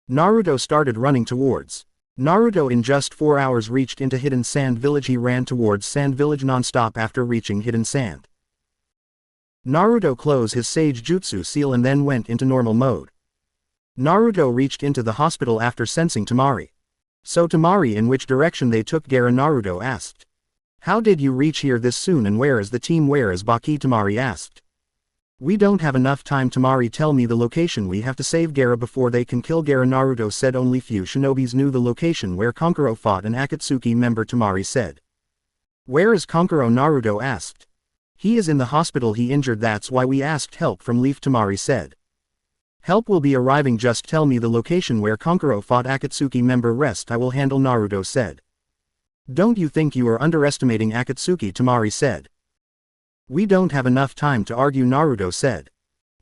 Naruto started running towards. Naruto in just 4 hours reached into Hidden Sand Village. He ran towards Sand Village non-stop after reaching Hidden Sand. Naruto closed his Sage Jutsu seal and then went into normal mode. Naruto reached into the hospital after sensing Temari. So Temari, in which direction they took Gaara, Naruto asked. How did you reach here this soon, and where is the team, where is Baki, Temari asked. We don't have enough time, Temari, tell me the location, we have to save Gaara before they can kill Gaara, Naruto said. Only few shinobis knew the location where Kankuro fought an Akatsuki member, Temari said. Where is Kankuro, Naruto asked. He is in the hospital, he injured, that's why we asked help from Leaf, Temari said. Help will be arriving, just tell me the location where Kankuro fought Akatsuki member, rest I will handle, Naruto said. Don't you think you are underestimating Akatsuki, Temari said. We don't have enough time to argue, Naruto said.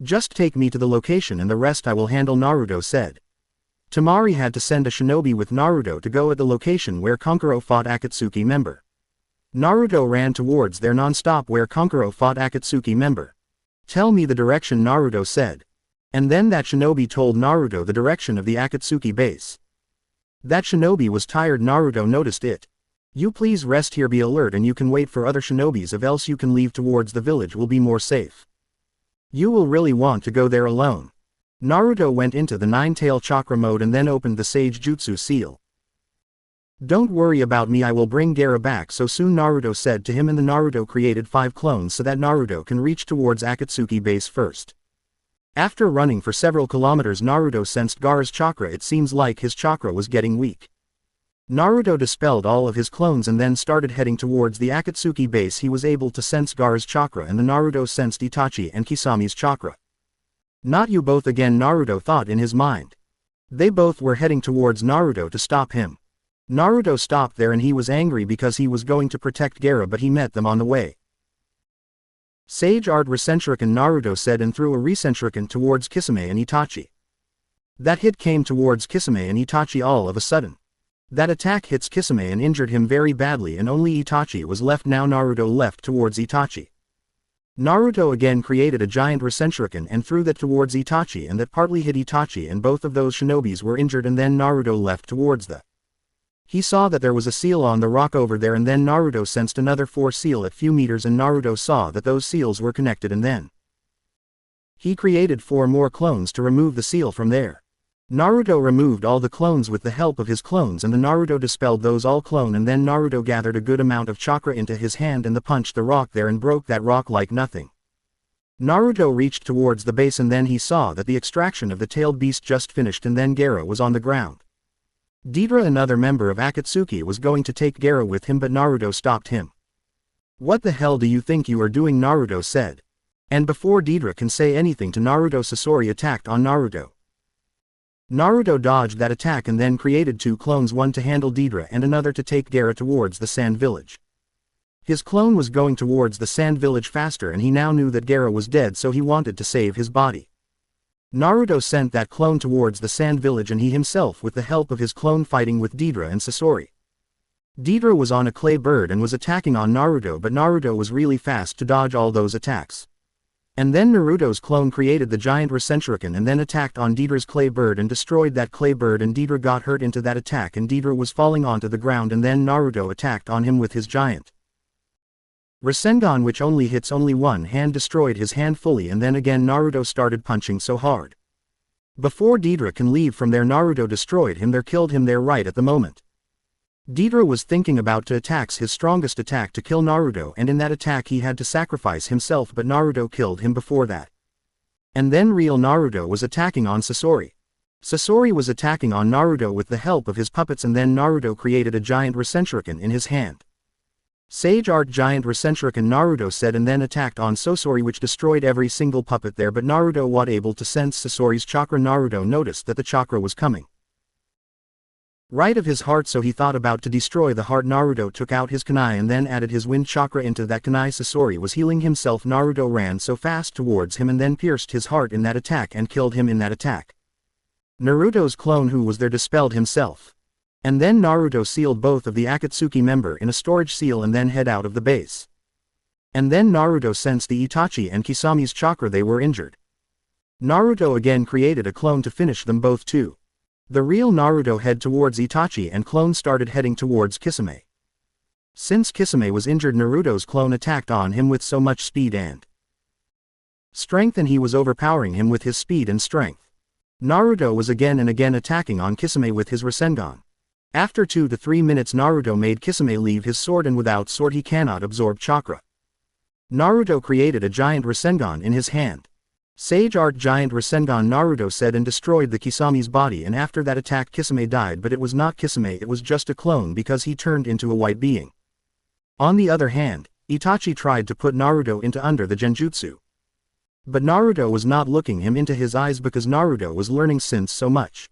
Just take me to the location and the rest I will handle, Naruto said. Temari had to send a shinobi with Naruto to go at the location where Kankuro fought Akatsuki member. Naruto ran towards there non-stop where Kankuro fought Akatsuki member. Tell me the direction, Naruto said. And then that shinobi told Naruto the direction of the Akatsuki base. That shinobi was tired, Naruto noticed it. You please rest here, be alert, and you can wait for other shinobis, if else you can leave towards the village, will be more safe. You will really want to go there alone. Naruto went into the Nine-Tail Chakra mode and then opened the Sage Jutsu seal. Don't worry about me, I will bring Gaara back so soon, Naruto said to him, and the Naruto created 5 clones so that Naruto can reach towards Akatsuki base first. After running for several kilometers, Naruto sensed Gaara's chakra. It seems like his chakra was getting weak. Naruto dispelled all of his clones and then started heading towards the Akatsuki base. He was able to sense Gaara's chakra, and the Naruto sensed Itachi and Kisami's chakra. Not you both again, Naruto thought in his mind. They both were heading towards Naruto to stop him. Naruto stopped there and he was angry because he was going to protect Gaara, but he met them on the way. Sage Art Resenshuriken, Naruto said, and threw a Resenshuriken towards Kisame and Itachi. That hit came towards Kisame and Itachi all of a sudden. That attack hits Kisame and injured him very badly, and only Itachi was left. Now Naruto left towards Itachi. Naruto again created a giant Resenshuriken and threw that towards Itachi, and that partly hit Itachi, and both of those shinobis were injured. And then Naruto left towards the. He saw that there was a seal on the rock over there, and then Naruto sensed another 4 seal at few meters, and Naruto saw that those seals were connected, and then He created 4 more clones to remove the seal from there. Naruto removed all the clones with the help of his clones, and the Naruto dispelled those all clone, and then Naruto gathered a good amount of chakra into his hand and punched the rock there and broke that rock like nothing. Naruto reached towards the base and then he saw that the extraction of the tailed beast just finished, and then Gaara was on the ground. Deidara, another member of Akatsuki, was going to take Gaara with him, but Naruto stopped him. "What the hell do you think you are doing?" Naruto said. And before Deidara can say anything to Naruto, Sasori attacked on Naruto. Naruto dodged that attack and then created 2 clones, one to handle Deidara and another to take Gaara towards the sand village. His clone was going towards the sand village faster, and he now knew that Gaara was dead, so he wanted to save his body. Naruto sent that clone towards the sand village, and he himself with the help of his clone fighting with Deidara and Sasori. Deidara was on a clay bird and was attacking on Naruto, but Naruto was really fast to dodge all those attacks. And then Naruto's clone created the giant Rasenshuriken and then attacked on Deidara's clay bird and destroyed that clay bird, and Deidara got hurt into that attack and Deidara was falling onto the ground, and then Naruto attacked on him with his giant Rasengan, which only hits only one hand, destroyed his hand fully, and then again Naruto started punching so hard. Before Deidara can leave from there, Naruto destroyed him there, killed him there right at the moment. Deidara was thinking about to attack his strongest attack to kill Naruto, and in that attack he had to sacrifice himself, but Naruto killed him before that. And then real Naruto was attacking on Sasori. Sasori was attacking on Naruto with the help of his puppets, and then Naruto created a giant Rasenshuriken in his hand. "Sage Art Giant Rasenshuriken," Naruto said, and then attacked on Sasori, which destroyed every single puppet there, but Naruto was able to sense Sasori's chakra. Naruto noticed that the chakra was coming right of his heart, so he thought about to destroy the heart. Naruto took out his kunai and then added his wind chakra into that kunai. Sasori was healing himself. Naruto ran so fast towards him and then pierced his heart in that attack and killed him in that attack. Naruto's clone who was there dispelled himself. And then Naruto sealed both of the Akatsuki member in a storage seal and then head out of the base. And then Naruto sensed the Itachi and Kisami's chakra, they were injured. Naruto again created a clone to finish them both too. The real Naruto head towards Itachi and clone started heading towards Kisame. Since Kisame was injured, Naruto's clone attacked on him with so much speed and strength, and he was overpowering him with his speed and strength. Naruto was again and again attacking on Kisame with his Rasengan. After 2 to 3 minutes, Naruto made Kisame leave his sword, and without sword he cannot absorb chakra. Naruto created a giant Rasengan in his hand. "Sage Art Giant Rasengan," Naruto said, and destroyed the Kisami's body, and after that attack Kisame died, but it was not Kisame, it was just a clone because he turned into a white being. On the other hand, Itachi tried to put Naruto into under the genjutsu. But Naruto was not looking him into his eyes because Naruto was learning since so much.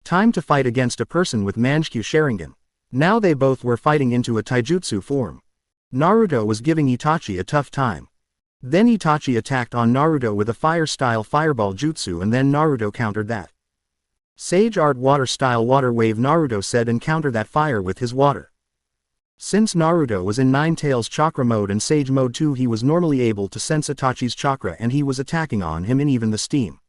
Time to fight against a person with Manjkyū Sharingan. Now they both were fighting into a taijutsu form. Naruto was giving Itachi a tough time. Then Itachi attacked on Naruto with a fire-style fireball jutsu, and then Naruto countered that. "Sage Art Water-style water wave," Naruto said, and countered that fire with his water. Since Naruto was in Nine Tails chakra mode and Sage mode too, he was normally able to sense Itachi's chakra, and he was attacking on him in even the steam.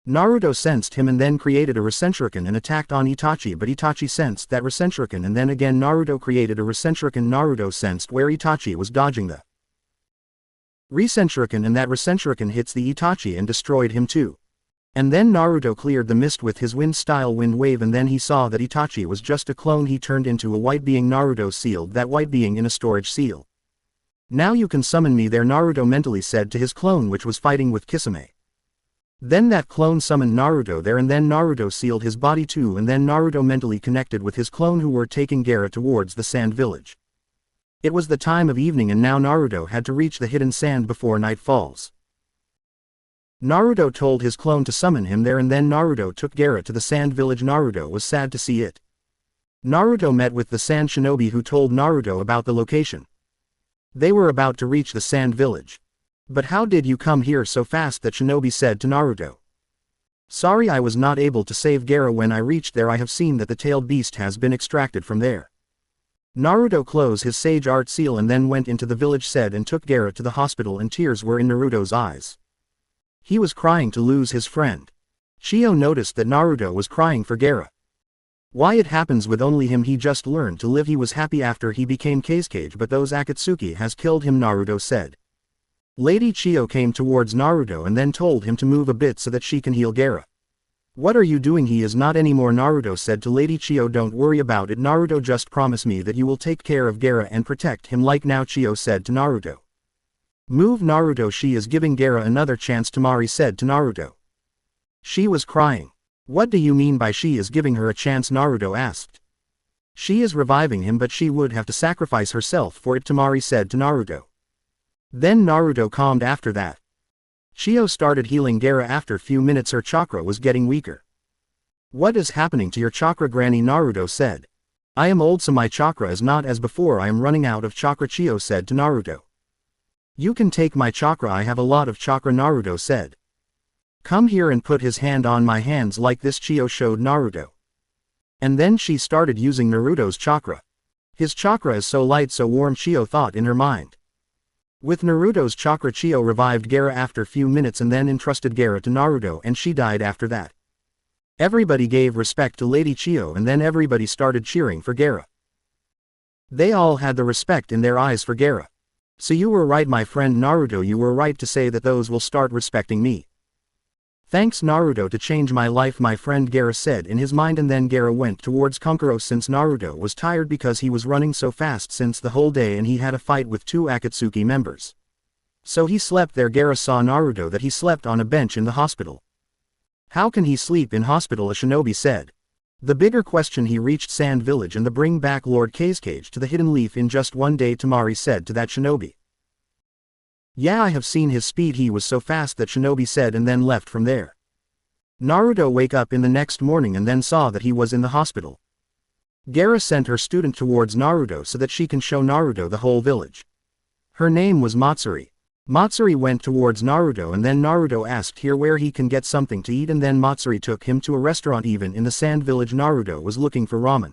Naruto sensed him and then created a Rasenshuriken and attacked on Itachi, but Itachi sensed that Rasenshuriken, and then again Naruto created a Rasenshuriken. Naruto sensed where Itachi was dodging the Rasenshuriken, and that Rasenshuriken hits the Itachi and destroyed him too. And then Naruto cleared the mist with his wind-style wind wave, and then he saw that Itachi was just a clone. He turned into a white being. Naruto sealed that white being in a storage seal. "Now you can summon me there," Naruto mentally said to his clone which was fighting with Kisame. Then that clone summoned Naruto there, and then Naruto sealed his body too, and then Naruto mentally connected with his clone who were taking Gaara towards the sand village. It was the time of evening, and now Naruto had to reach the hidden sand before night falls. Naruto told his clone to summon him there, and then Naruto took Gaara to the sand village. Naruto was sad to see it. Naruto met with the sand shinobi who told Naruto about the location. They were about to reach the sand village. "But how did you come here so fast?" that shinobi said to Naruto. "Sorry, I was not able to save Gaara. When I reached there I have seen that the tailed beast has been extracted from there." Naruto closed his sage art seal and then went into the village said and took Gaara to the hospital, and tears were in Naruto's eyes. He was crying to lose his friend. Chio noticed that Naruto was crying for Gaara. Why it happens with only him? He just learned to live. He was happy after he became Kazekage, but those Akatsuki has killed him, Naruto said. Lady Chiyo came towards Naruto and then told him to move a bit so that she can heal Gaara. What are you doing? He is not anymore, Naruto said to Lady Chiyo. Don't worry about it, Naruto, just promise me that you will take care of Gaara and protect him like now, Chiyo said to Naruto. Move, Naruto, she is giving Gaara another chance, Temari said to Naruto. She was crying. What do you mean by she is giving her a chance? Naruto asked. She is reviving him, but she would have to sacrifice herself for it, Temari said to Naruto. Then Naruto calmed after that. Chiyo started healing Gaara. After few minutes her chakra was getting weaker. What is happening to your chakra, Granny? Naruto said. I am old, so my chakra is not as before. I am running out of chakra, Chiyo said to Naruto. You can take my chakra, I have a lot of chakra, Naruto said. Come here and put his hand on my hands like this, Chiyo showed Naruto. And then she started using Naruto's chakra. His chakra is so light, so warm, Chiyo thought in her mind. With Naruto's chakra, Chiyo revived Gaara after few minutes and then entrusted Gaara to Naruto, and she died after that. Everybody gave respect to Lady Chiyo and then everybody started cheering for Gaara. They all had the respect in their eyes for Gaara. So you were right, my friend Naruto, you were right to say that those will start respecting me. Thanks, Naruto, to change my life, my friend, Gaara said in his mind, and then Gaara went towards Kankuro since Naruto was tired because he was running so fast since the whole day and he had a fight with 2 Akatsuki members. So he slept there. Gaara saw Naruto that he slept on a bench in the hospital. How can he sleep in hospital? A shinobi said. The bigger question, he reached Sand Village and bring back Lord K's cage to the Hidden Leaf in just one day, Temari said to that shinobi. Yeah, I have seen his speed, he was so fast, that shinobi said, and then left from there. Naruto wake up in the next morning and then saw that he was in the hospital. Gaara sent her student towards Naruto so that she can show Naruto the whole village. Her name was Matsuri. Matsuri went towards Naruto and then Naruto asked here where he can get something to eat, and then Matsuri took him to a restaurant. Even in the Sand Village, Naruto was looking for ramen.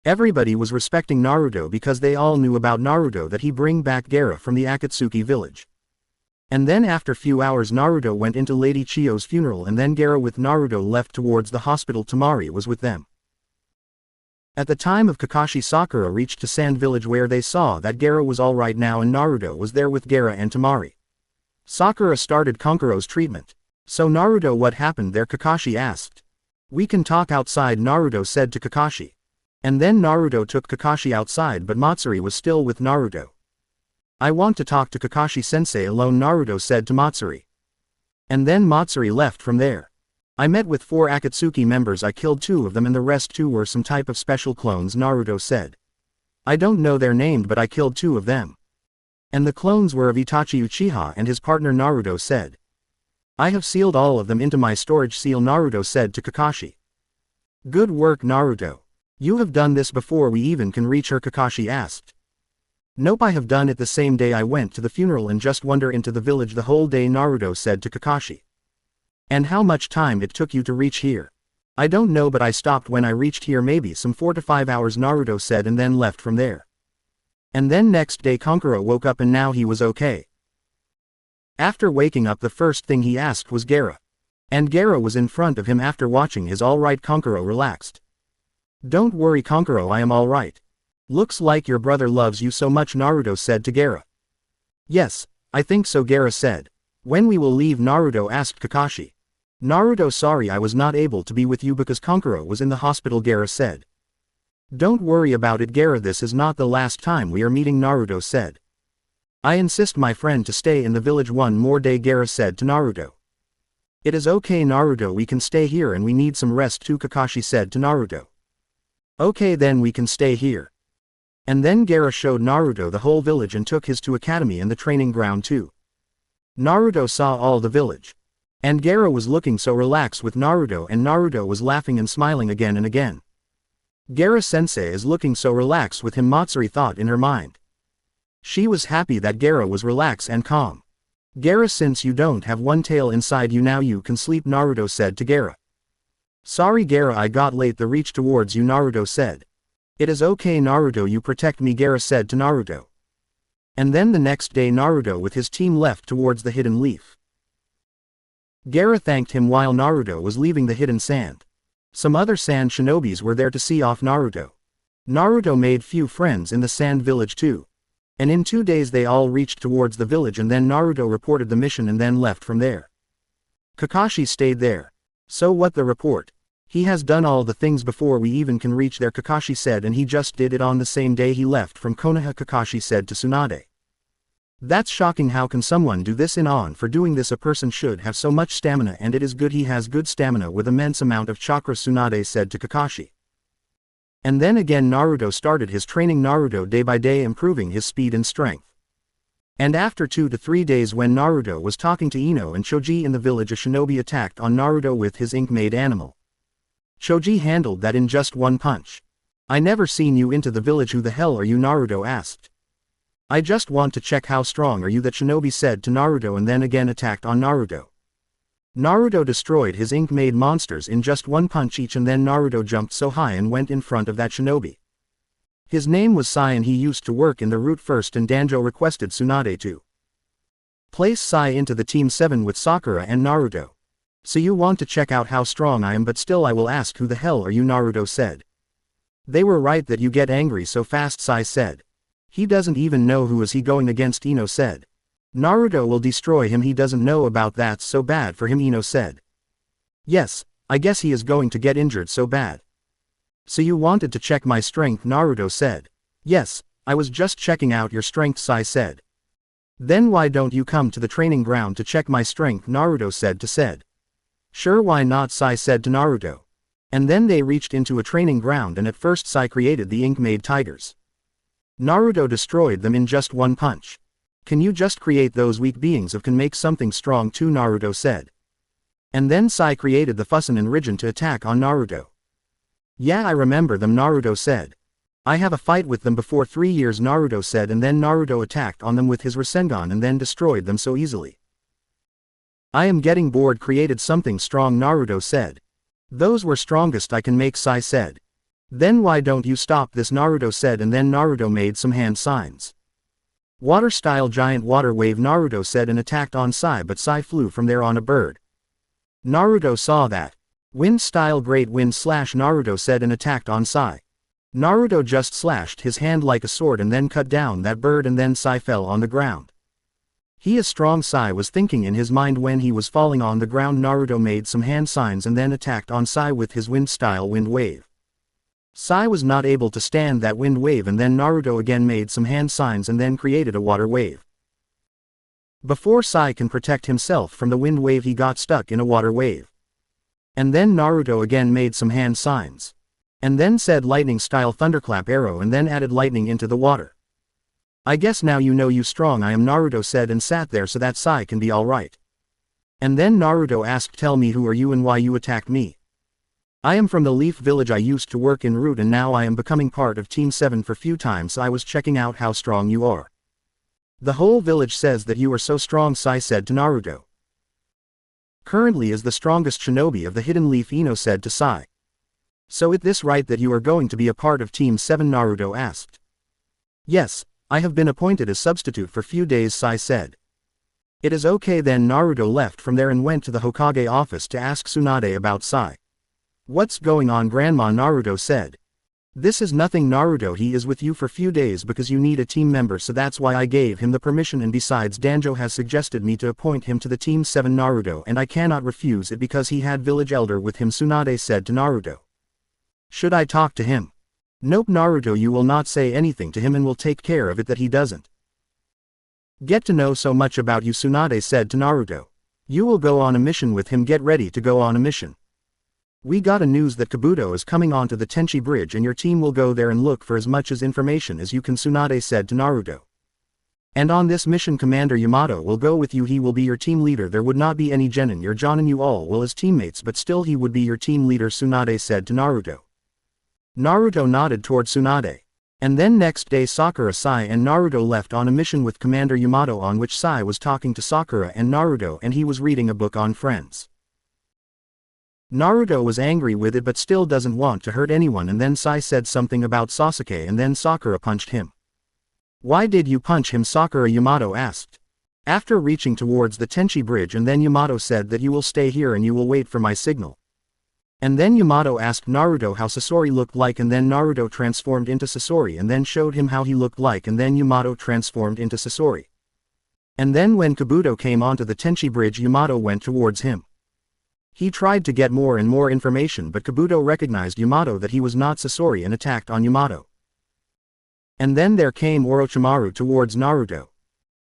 Everybody was respecting Naruto because they all knew about Naruto that he bring back Gaara from the Akatsuki village. And then after few hours Naruto went into Lady Chiyo's funeral and then Gaara with Naruto left towards the hospital. Temari was with them. At the time of Kakashi, Sakura reached to Sand Village where they saw that Gaara was alright now and Naruto was there with Gaara and Temari. Sakura started Kankuro's treatment. So Naruto, what happened there? Kakashi asked. We can talk outside, Naruto said to Kakashi. And then Naruto took Kakashi outside, but Matsuri was still with Naruto. I want to talk to Kakashi-sensei alone, Naruto said to Matsuri. And then Matsuri left from there. I met with 4 Akatsuki members, I killed 2 of them and the rest 2 were some type of special clones, Naruto said. I don't know their name, but I killed 2 of them. And the clones were of Itachi Uchiha and his partner, Naruto said. I have sealed all of them into my storage seal, Naruto said to Kakashi. Good work, Naruto. You have done this before we even can reach her? Kakashi asked. Nope, I have done it the same day I went to the funeral and just wander into the village the whole day, Naruto said to Kakashi. And how much time it took you to reach here? I don't know, but I stopped when I reached here, maybe some 4 to 5 hours, Naruto said, and then left from there. And then next day Kankuro woke up and now he was okay. After waking up the first thing he asked was Gaara. And Gaara was in front of him. After watching his alright, Kankuro relaxed. Don't worry, Kankuro, I am alright. Looks like your brother loves you so much, Naruto said to Gaara. Yes, I think so, Gaara said. When we will leave? Naruto asked Kakashi. Naruto, sorry I was not able to be with you because Kankuro was in the hospital, Gaara said. Don't worry about it, Gaara, this is not the last time we are meeting, Naruto said. I insist my friend to stay in the village one more day, Gaara said to Naruto. It is okay, Naruto, we can stay here and we need some rest too, Kakashi said to Naruto. Okay, then we can stay here. And then Gaara showed Naruto the whole village and took his to academy and the training ground too. Naruto saw all the village. And Gaara was looking so relaxed with Naruto, and Naruto was laughing and smiling again and again. Gaara-sensei is looking so relaxed with him, Matsuri thought in her mind. She was happy that Gaara was relaxed and calm. Gaara, since you don't have one tail inside you now you can sleep, Naruto said to Gaara. Sorry Gaara, I got late the reach towards you, Naruto said. It is okay Naruto, you protect me, Gaara said to Naruto. And then the next day Naruto with his team left towards the Hidden Leaf. Gaara thanked him while Naruto was leaving the Hidden Sand. Some other sand shinobis were there to see off Naruto. Naruto made few friends in the Sand Village too. And in 2 days they all reached towards the village and then Naruto reported the mission and then left from there. Kakashi stayed there. So what the report? He has done all the things before we even can reach there, Kakashi said, and he just did it on the same day he left from Konoha, Kakashi said to Tsunade. That's shocking. How can someone do this? For doing this a person should have so much stamina, and it is good he has good stamina with immense amount of chakra, Tsunade said to Kakashi. And then again Naruto started his training, Naruto day by day improving his speed and strength. And after 2 to 3 days when Naruto was talking to Ino and Choji in the village, a shinobi attacked on Naruto with his ink-made animal. Choji handled that in just one punch. I never seen you into the village. Who the hell are you? Naruto asked. I just want to check how strong are you, that shinobi said to Naruto, and then again attacked on Naruto. Naruto destroyed his ink-made monsters in just one punch each, and then Naruto jumped so high and went in front of that shinobi. His name was Sai and he used to work in the route first, and Danjo requested Tsunade to place Sai into the Team 7 with Sakura and Naruto. So you want to check out how strong I am, but still I will ask, who the hell are you? Naruto said. They were right that you get angry so fast, Sai said. He doesn't even know who is he going against, Ino said. Naruto will destroy him. He doesn't know about that, so bad for him, Ino said. Yes, I guess he is going to get injured so bad. So you wanted to check my strength, Naruto said. Yes, I was just checking out your strength, Sai said. Then why don't you come to the training ground to check my strength, Naruto said. Sure, why not, Sai said to Naruto. And then they reached into a training ground, and at first Sai created the ink-made tigers. Naruto destroyed them in just one punch. Can you just create those weak beings can make something strong too, Naruto said. And then Sai created the Fusen and Rijin to attack on Naruto. Yeah, I remember them, Naruto said. I have a fight with them before 3 years, Naruto said, and then Naruto attacked on them with his Rasengan and then destroyed them so easily. I am getting bored, created something strong, Naruto said. Those were strongest I can make, Sai said. Then why don't you stop this, Naruto said, and then Naruto made some hand signs. Water-style giant water wave, Naruto said, and attacked on Sai, but Sai flew from there on a bird. Naruto saw that. Wind-style great wind slash, Naruto said, and attacked on Sai. Naruto just slashed his hand like a sword and then cut down that bird, and then Sai fell on the ground. He is strong, Sai was thinking in his mind when he was falling on the ground. Naruto made some hand signs and then attacked on Sai with his wind-style wind wave. Sai was not able to stand that wind wave, and then Naruto again made some hand signs and then created a water wave. Before Sai can protect himself from the wind wave, he got stuck in a water wave. And then Naruto again made some hand signs. And then said lightning-style thunderclap arrow and then added lightning into the water. I guess now you know you strong I am, Naruto said, and sat there so that Sai can be alright. And then Naruto asked, tell me, who are you and why you attacked me? I am from the Leaf Village. I used to work in route and now I am becoming part of Team 7 for few times. I was checking out how strong you are. The whole village says that you are so strong, Sai said to Naruto. Currently is the strongest shinobi of the Hidden Leaf, Ino said to Sai. So is this right that you are going to be a part of Team 7, Naruto asked. Yes, I have been appointed as substitute for few days, Sai said. It is okay then. Naruto left from there and went to the Hokage office to ask Tsunade about Sai. What's going on, Grandma? Naruto said. This is nothing, Naruto. He is with you for few days because you need a team member, so that's why I gave him the permission, and besides Danjo has suggested me to appoint him to the Team 7, Naruto, and I cannot refuse it because he had village elder with him, Tsunade said to Naruto. Should I talk to him? Nope, Naruto, you will not say anything to him and will take care of it that he doesn't get to know so much about you, Tsunade said to Naruto. You will go on a mission with him. Get ready to go on a mission. We got a news that Kabuto is coming onto the Tenchi Bridge and your team will go there and look for as much as information as you can, Tsunade said to Naruto. And on this mission Commander Yamato will go with you. He will be your team leader. There would not be any Genin or Jonin. You all will as teammates, but still he would be your team leader, Tsunade said to Naruto. Naruto nodded toward Tsunade. And then next day Sakura, Sai and Naruto left on a mission with Commander Yamato, on which Sai was talking to Sakura and Naruto and he was reading a book on friends. Naruto was angry with it but still doesn't want to hurt anyone, and then Sai said something about Sasuke and then Sakura punched him. Why did you punch him, Sakura? Yamato asked. After reaching towards the Tenchi Bridge, and then Yamato said that you will stay here and you will wait for my signal. And then Yamato asked Naruto how Sasori looked like, and then Naruto transformed into Sasori and then showed him how he looked like, and then Yamato transformed into Sasori. And then when Kabuto came onto the Tenchi bridge, Yamato went towards him. He tried to get more and more information, but Kabuto recognized Yamato that he was not Sasori and attacked on Yamato. And then there came Orochimaru towards Naruto.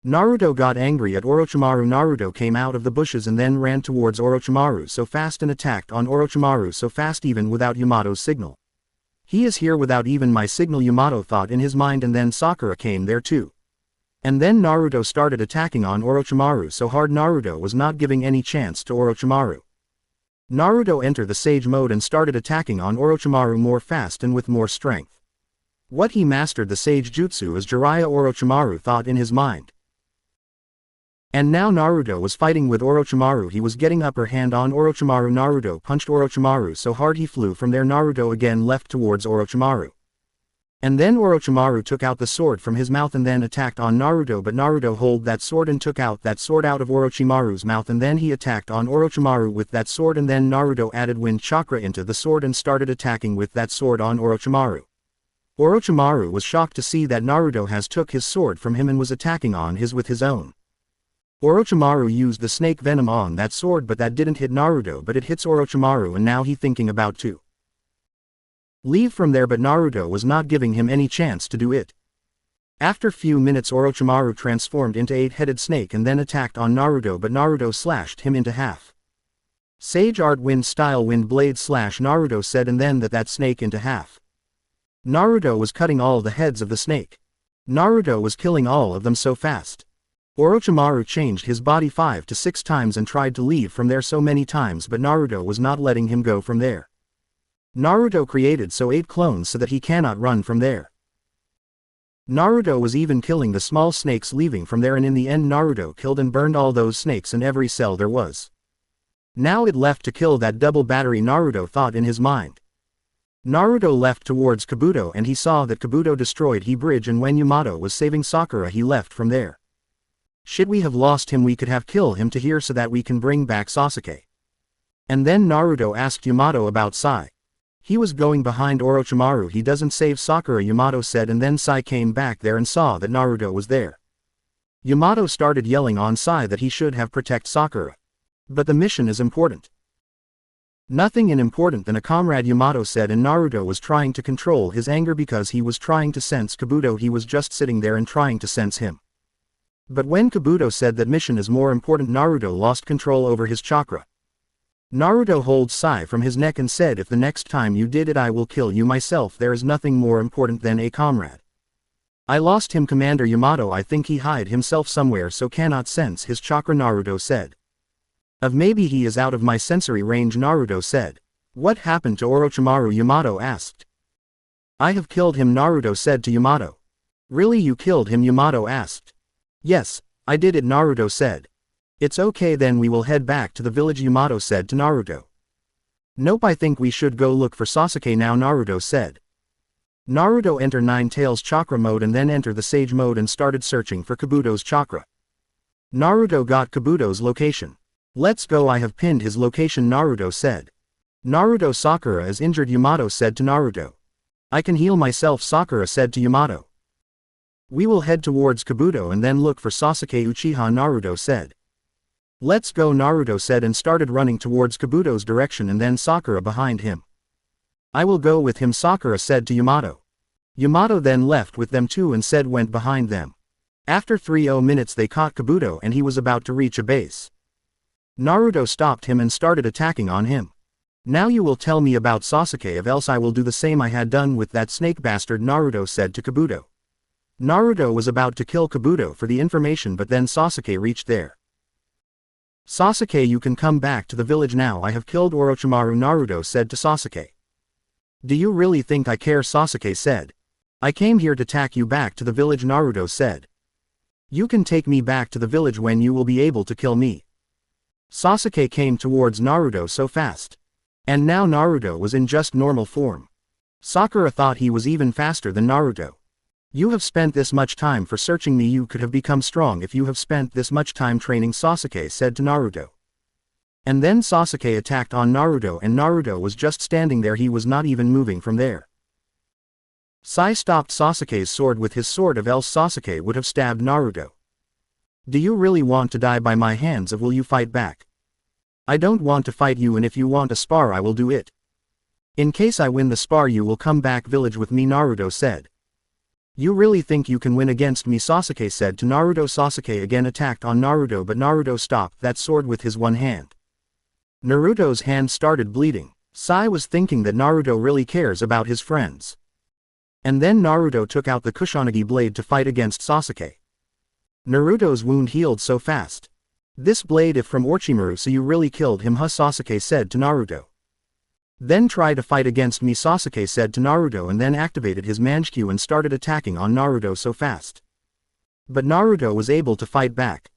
Naruto got angry at Orochimaru. Naruto came out of the bushes and then ran towards Orochimaru so fast and attacked on Orochimaru so fast even without Yamato's signal. He is here without even my signal, Yamato thought in his mind, and then Sakura came there too. And then Naruto started attacking on Orochimaru so hard Naruto was not giving any chance to Orochimaru. Naruto entered the Sage mode and started attacking on Orochimaru more fast and with more strength. What, he mastered the Sage Jutsu as Jiraya, Orochimaru thought in his mind. And now Naruto was fighting with Orochimaru. He was getting upper hand on Orochimaru. Naruto punched Orochimaru so hard he flew from there. Naruto again left towards Orochimaru. And then Orochimaru took out the sword from his mouth and then attacked on Naruto, but Naruto held that sword and took out that sword out of Orochimaru's mouth, and then he attacked on Orochimaru with that sword, and then Naruto added wind chakra into the sword and started attacking with that sword on Orochimaru. Orochimaru was shocked to see that Naruto has took his sword from him and was attacking on his with his own. Orochimaru used the snake venom on that sword, but that didn't hit Naruto, but it hits Orochimaru, and now he thinking about to leave from there, but Naruto was not giving him any chance to do it. After few minutes Orochimaru transformed into 8-headed snake and then attacked on Naruto, but Naruto slashed him into half. Sage art wind style wind blade slash, Naruto said, and then that snake into half. Naruto was cutting all the heads of the snake. Naruto was killing all of them so fast. Orochimaru changed his body 5 to 6 times and tried to leave from there so many times, but Naruto was not letting him go from there. Naruto created so 8 clones so that he cannot run from there. Naruto was even killing the small snakes leaving from there, and in the end Naruto killed and burned all those snakes and every cell there was. Now it left to kill that double battery, Naruto thought in his mind. Naruto left towards Kabuto and he saw that Kabuto destroyed the bridge, and when Yamato was saving Sakura he left from there. Should we have lost him, we could have killed him to here so that we can bring back Sasuke. And then Naruto asked Yamato about Sai. He was going behind Orochimaru. He doesn't save Sakura, Yamato said, and then Sai came back there and saw that Naruto was there. Yamato started yelling on Sai that he should have protect Sakura. But the mission is important. Nothing is important than a comrade, Yamato said, and Naruto was trying to control his anger because he was trying to sense Kabuto. He was just sitting there and trying to sense him. But when Kabuto said that mission is more important, Naruto lost control over his chakra. Naruto holds Sai from his neck and said, if the next time you did it I will kill you myself. There is nothing more important than a comrade. I lost him, Commander Yamato. I think he hide himself somewhere so cannot sense his chakra, Naruto said. Of maybe he is out of my sensory range, Naruto said. What happened to Orochimaru, Yamato asked. I have killed him, Naruto said to Yamato. Really, you killed him, Yamato asked. Yes, I did it, Naruto said. It's okay, then we will head back to the village, Yamato said to Naruto. Nope, I think we should go look for Sasuke now, Naruto said. Naruto entered Nine Tails chakra mode and then entered the Sage mode and started searching for Kabuto's chakra. Naruto got Kabuto's location. Let's go, I have pinned his location, Naruto said. Naruto, Sakura is injured, Yamato said to Naruto. I can heal myself, Sakura said to Yamato. We will head towards Kabuto and then look for Sasuke Uchiha, Naruto said. Let's go, Naruto said and started running towards Kabuto's direction and then Sakura behind him. I will go with him, Sakura said to Yamato. Yamato then left with them too and said went behind them. After 30 minutes they caught Kabuto and he was about to reach a base. Naruto stopped him and started attacking on him. Now you will tell me about Sasuke, or else I will do the same I had done with that snake bastard, Naruto said to Kabuto. Naruto was about to kill Kabuto for the information, but then Sasuke reached there. Sasuke, you can come back to the village now. I have killed Orochimaru, Naruto said to Sasuke. Do you really think I care? Sasuke said. I came here to take you back to the village, Naruto said. You can take me back to the village when you will be able to kill me. Sasuke came towards Naruto so fast. And now Naruto was in just normal form. Sakura thought he was even faster than Naruto. You have spent this much time for searching me. You could have become strong if you have spent this much time training, Sasuke said to Naruto. And then Sasuke attacked on Naruto and Naruto was just standing there, he was not even moving from there. Sai stopped Sasuke's sword with his sword, or else Sasuke would have stabbed Naruto. Do you really want to die by my hands, or will you fight back? I don't want to fight you, and if you want a spar I will do it. In case I win the spar you will come back village with me, Naruto said. You really think you can win against me, Sasuke said to Naruto. Sasuke again attacked on Naruto, but Naruto stopped that sword with his one hand. Naruto's hand started bleeding. Sai was thinking that Naruto really cares about his friends. And then Naruto took out the Kusanagi blade to fight against Sasuke. Naruto's wound healed so fast. This blade if from Orochimaru, so you really killed him, huh? Sasuke said to Naruto. Then try to fight against me, Sasuke said to Naruto, and then activated his Mangekyou and started attacking on Naruto so fast. But Naruto was able to fight back.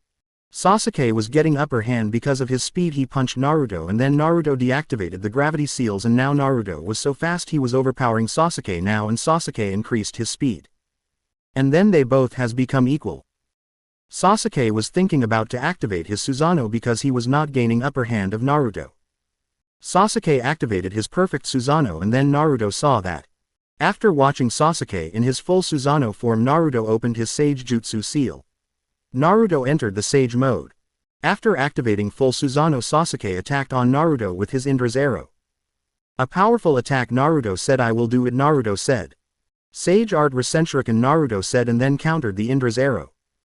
Sasuke was getting upper hand because of his speed. He punched Naruto and then Naruto deactivated the gravity seals, and now Naruto was so fast he was overpowering Sasuke now, and Sasuke increased his speed. And then they both has become equal. Sasuke was thinking about to activate his Susanoo because he was not gaining upper hand of Naruto. Sasuke activated his perfect Susanoo and then Naruto saw that. After watching Sasuke in his full Susanoo form, Naruto opened his Sage Jutsu seal. Naruto entered the Sage mode. After activating full Susanoo, Sasuke attacked on Naruto with his Indra's arrow. A powerful attack, Naruto said. I will do it, Naruto said. Sage Art Rasenshuriken, Naruto said, and then countered the Indra's arrow.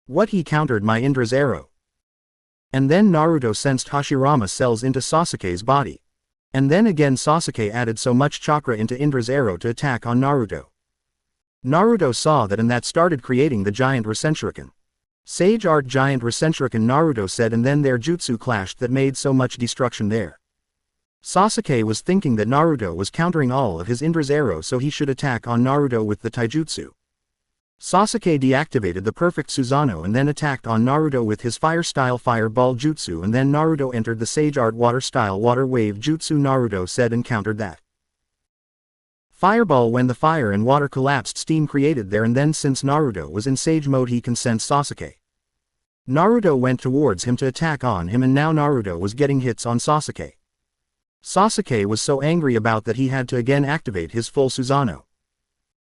What, he countered my Indra's arrow? And then Naruto sensed Hashirama cells into Sasuke's body. And then again Sasuke added so much chakra into Indra's arrow to attack on Naruto. Naruto saw that and that started creating the giant Rasenshuriken. Sage Art Giant Rasenshuriken, Naruto said, and then their jutsu clashed that made so much destruction there. Sasuke was thinking that Naruto was countering all of his Indra's arrow, so he should attack on Naruto with the taijutsu. Sasuke deactivated the perfect Susanoo and then attacked on Naruto with his fire-style fireball jutsu, and then Naruto entered the Sage Art water-style water wave jutsu, Naruto said, and countered that. Fireball. When the fire and water collapsed, steam created there, and then since Naruto was in Sage mode he can sense Sasuke. Naruto went towards him to attack on him, and now Naruto was getting hits on Sasuke. Sasuke was so angry about that he had to again activate his full Susanoo.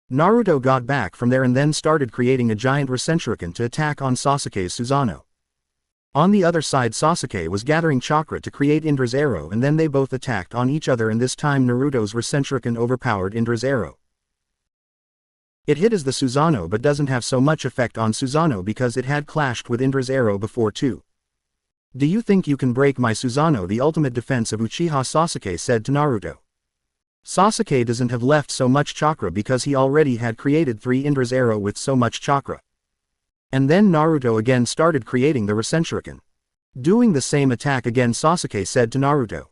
Naruto got back from there and then started creating a giant Rasenshuriken to attack on Sasuke's Susanoo. On the other side, Sasuke was gathering chakra to create Indra's arrow, and then they both attacked on each other, and this time Naruto's Rasenshuriken overpowered Indra's arrow. It hit as the Susanoo but doesn't have so much effect on Susanoo because it had clashed with Indra's arrow before too. Do you think you can break my Susanoo, the ultimate defense of Uchiha? Sasuke said to Naruto. Sasuke doesn't have left so much chakra because he already had created 3 Indra's arrow with so much chakra. And then Naruto again started creating the Rasenshuriken. Doing the same attack again, Sasuke said to Naruto.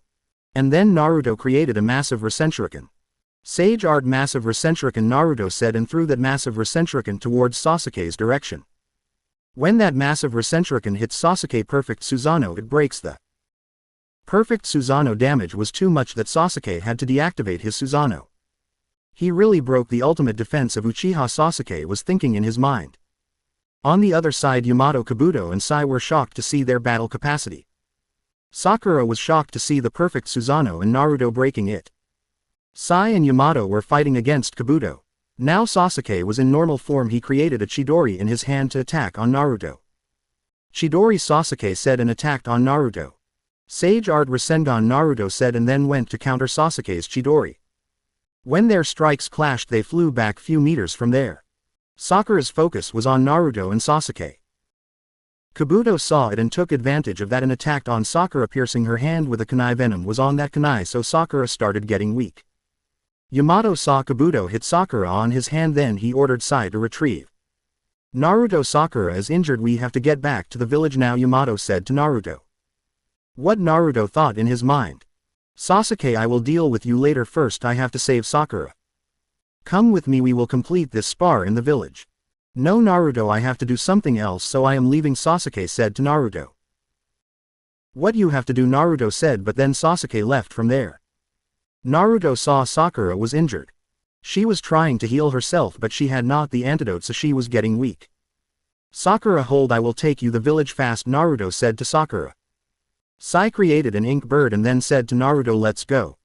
And then Naruto created a massive Rasenshuriken. Sage Art Massive Rasenshuriken, Naruto said, and threw that massive Rasenshuriken towards Sasuke's direction. When that massive Rasenshuriken hits Sasuke perfect Susanoo, it breaks the perfect Susanoo. Damage was too much that Sasuke had to deactivate his Susanoo. He really broke the ultimate defense of Uchiha, Sasuke was thinking in his mind. On the other side, Yamato, Kabuto and Sai were shocked to see their battle capacity. Sakura was shocked to see the perfect Susanoo and Naruto breaking it. Sai and Yamato were fighting against Kabuto. Now Sasuke was in normal form. He created a Chidori in his hand to attack on Naruto. Chidori, Sasuke said, and attacked on Naruto. Sage Art Rasengan, Naruto said, and then went to counter Sasuke's Chidori. When their strikes clashed, they flew back few meters from there. Sakura's focus was on Naruto and Sasuke. Kabuto saw it and took advantage of that and attacked on Sakura, piercing her hand with a kunai. Venom was on that kunai, so Sakura started getting weak. Yamato saw Kabuto hit Sakura on his hand, then he ordered Sai to retrieve. Naruto, Sakura is injured, we have to get back to the village now, Yamato said to Naruto. What? Naruto thought in his mind. Sasuke, I will deal with you later, first I have to save Sakura. Come with me, we will complete this spar in the village. No Naruto, I have to do something else, so I am leaving, Sasuke said to Naruto. What you have to do? Naruto said, but then Sasuke left from there. Naruto saw Sakura was injured. She was trying to heal herself but she had not the antidote, so she was getting weak. Sakura, hold, I will take you the village fast, Naruto said to Sakura. Sai created an ink bird and then said to Naruto, let's go.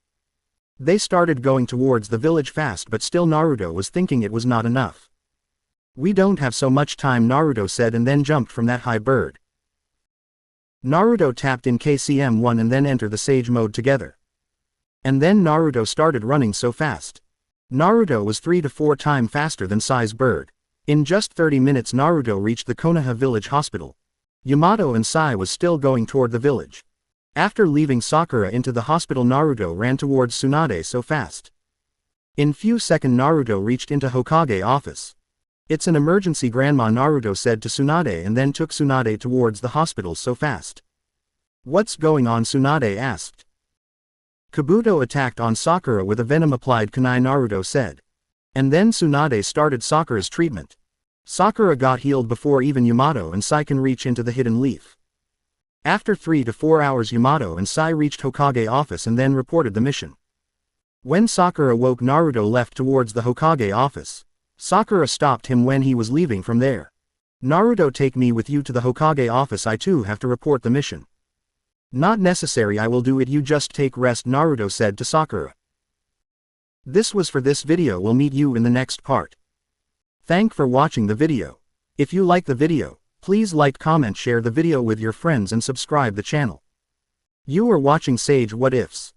They started going towards the village fast, but still Naruto was thinking it was not enough. We don't have so much time, Naruto said, and then jumped from that high bird. Naruto tapped in KCM1 and then entered the Sage mode together. And then Naruto started running so fast. Naruto was 3 to 4 times faster than Sai's bird. In just 30 minutes Naruto reached the Konoha village hospital. Yamato and Sai was still going toward the village. After leaving Sakura into the hospital, Naruto ran towards Tsunade so fast. In few seconds Naruto reached into Hokage office. It's an emergency, grandma, Naruto said to Tsunade and then took Tsunade towards the hospital so fast. What's going on? Tsunade asked. Kabuto attacked on Sakura with a venom-applied kunai, Naruto said. And then Tsunade started Sakura's treatment. Sakura got healed before even Yamato and Sai can reach into the hidden leaf. After 3 to 4 hours Yamato and Sai reached Hokage office and then reported the mission. When Sakura woke, Naruto left towards the Hokage office. Sakura stopped him when he was leaving from there. Naruto, take me with you to the Hokage office, I too have to report the mission. Not necessary, I will do it, you just take rest, Naruto said to Sakura. This was for this video, we'll meet you in the next part. Thank for watching the video. If you like the video, please like, comment, share the video with your friends and subscribe the channel. You are watching Sage What Ifs.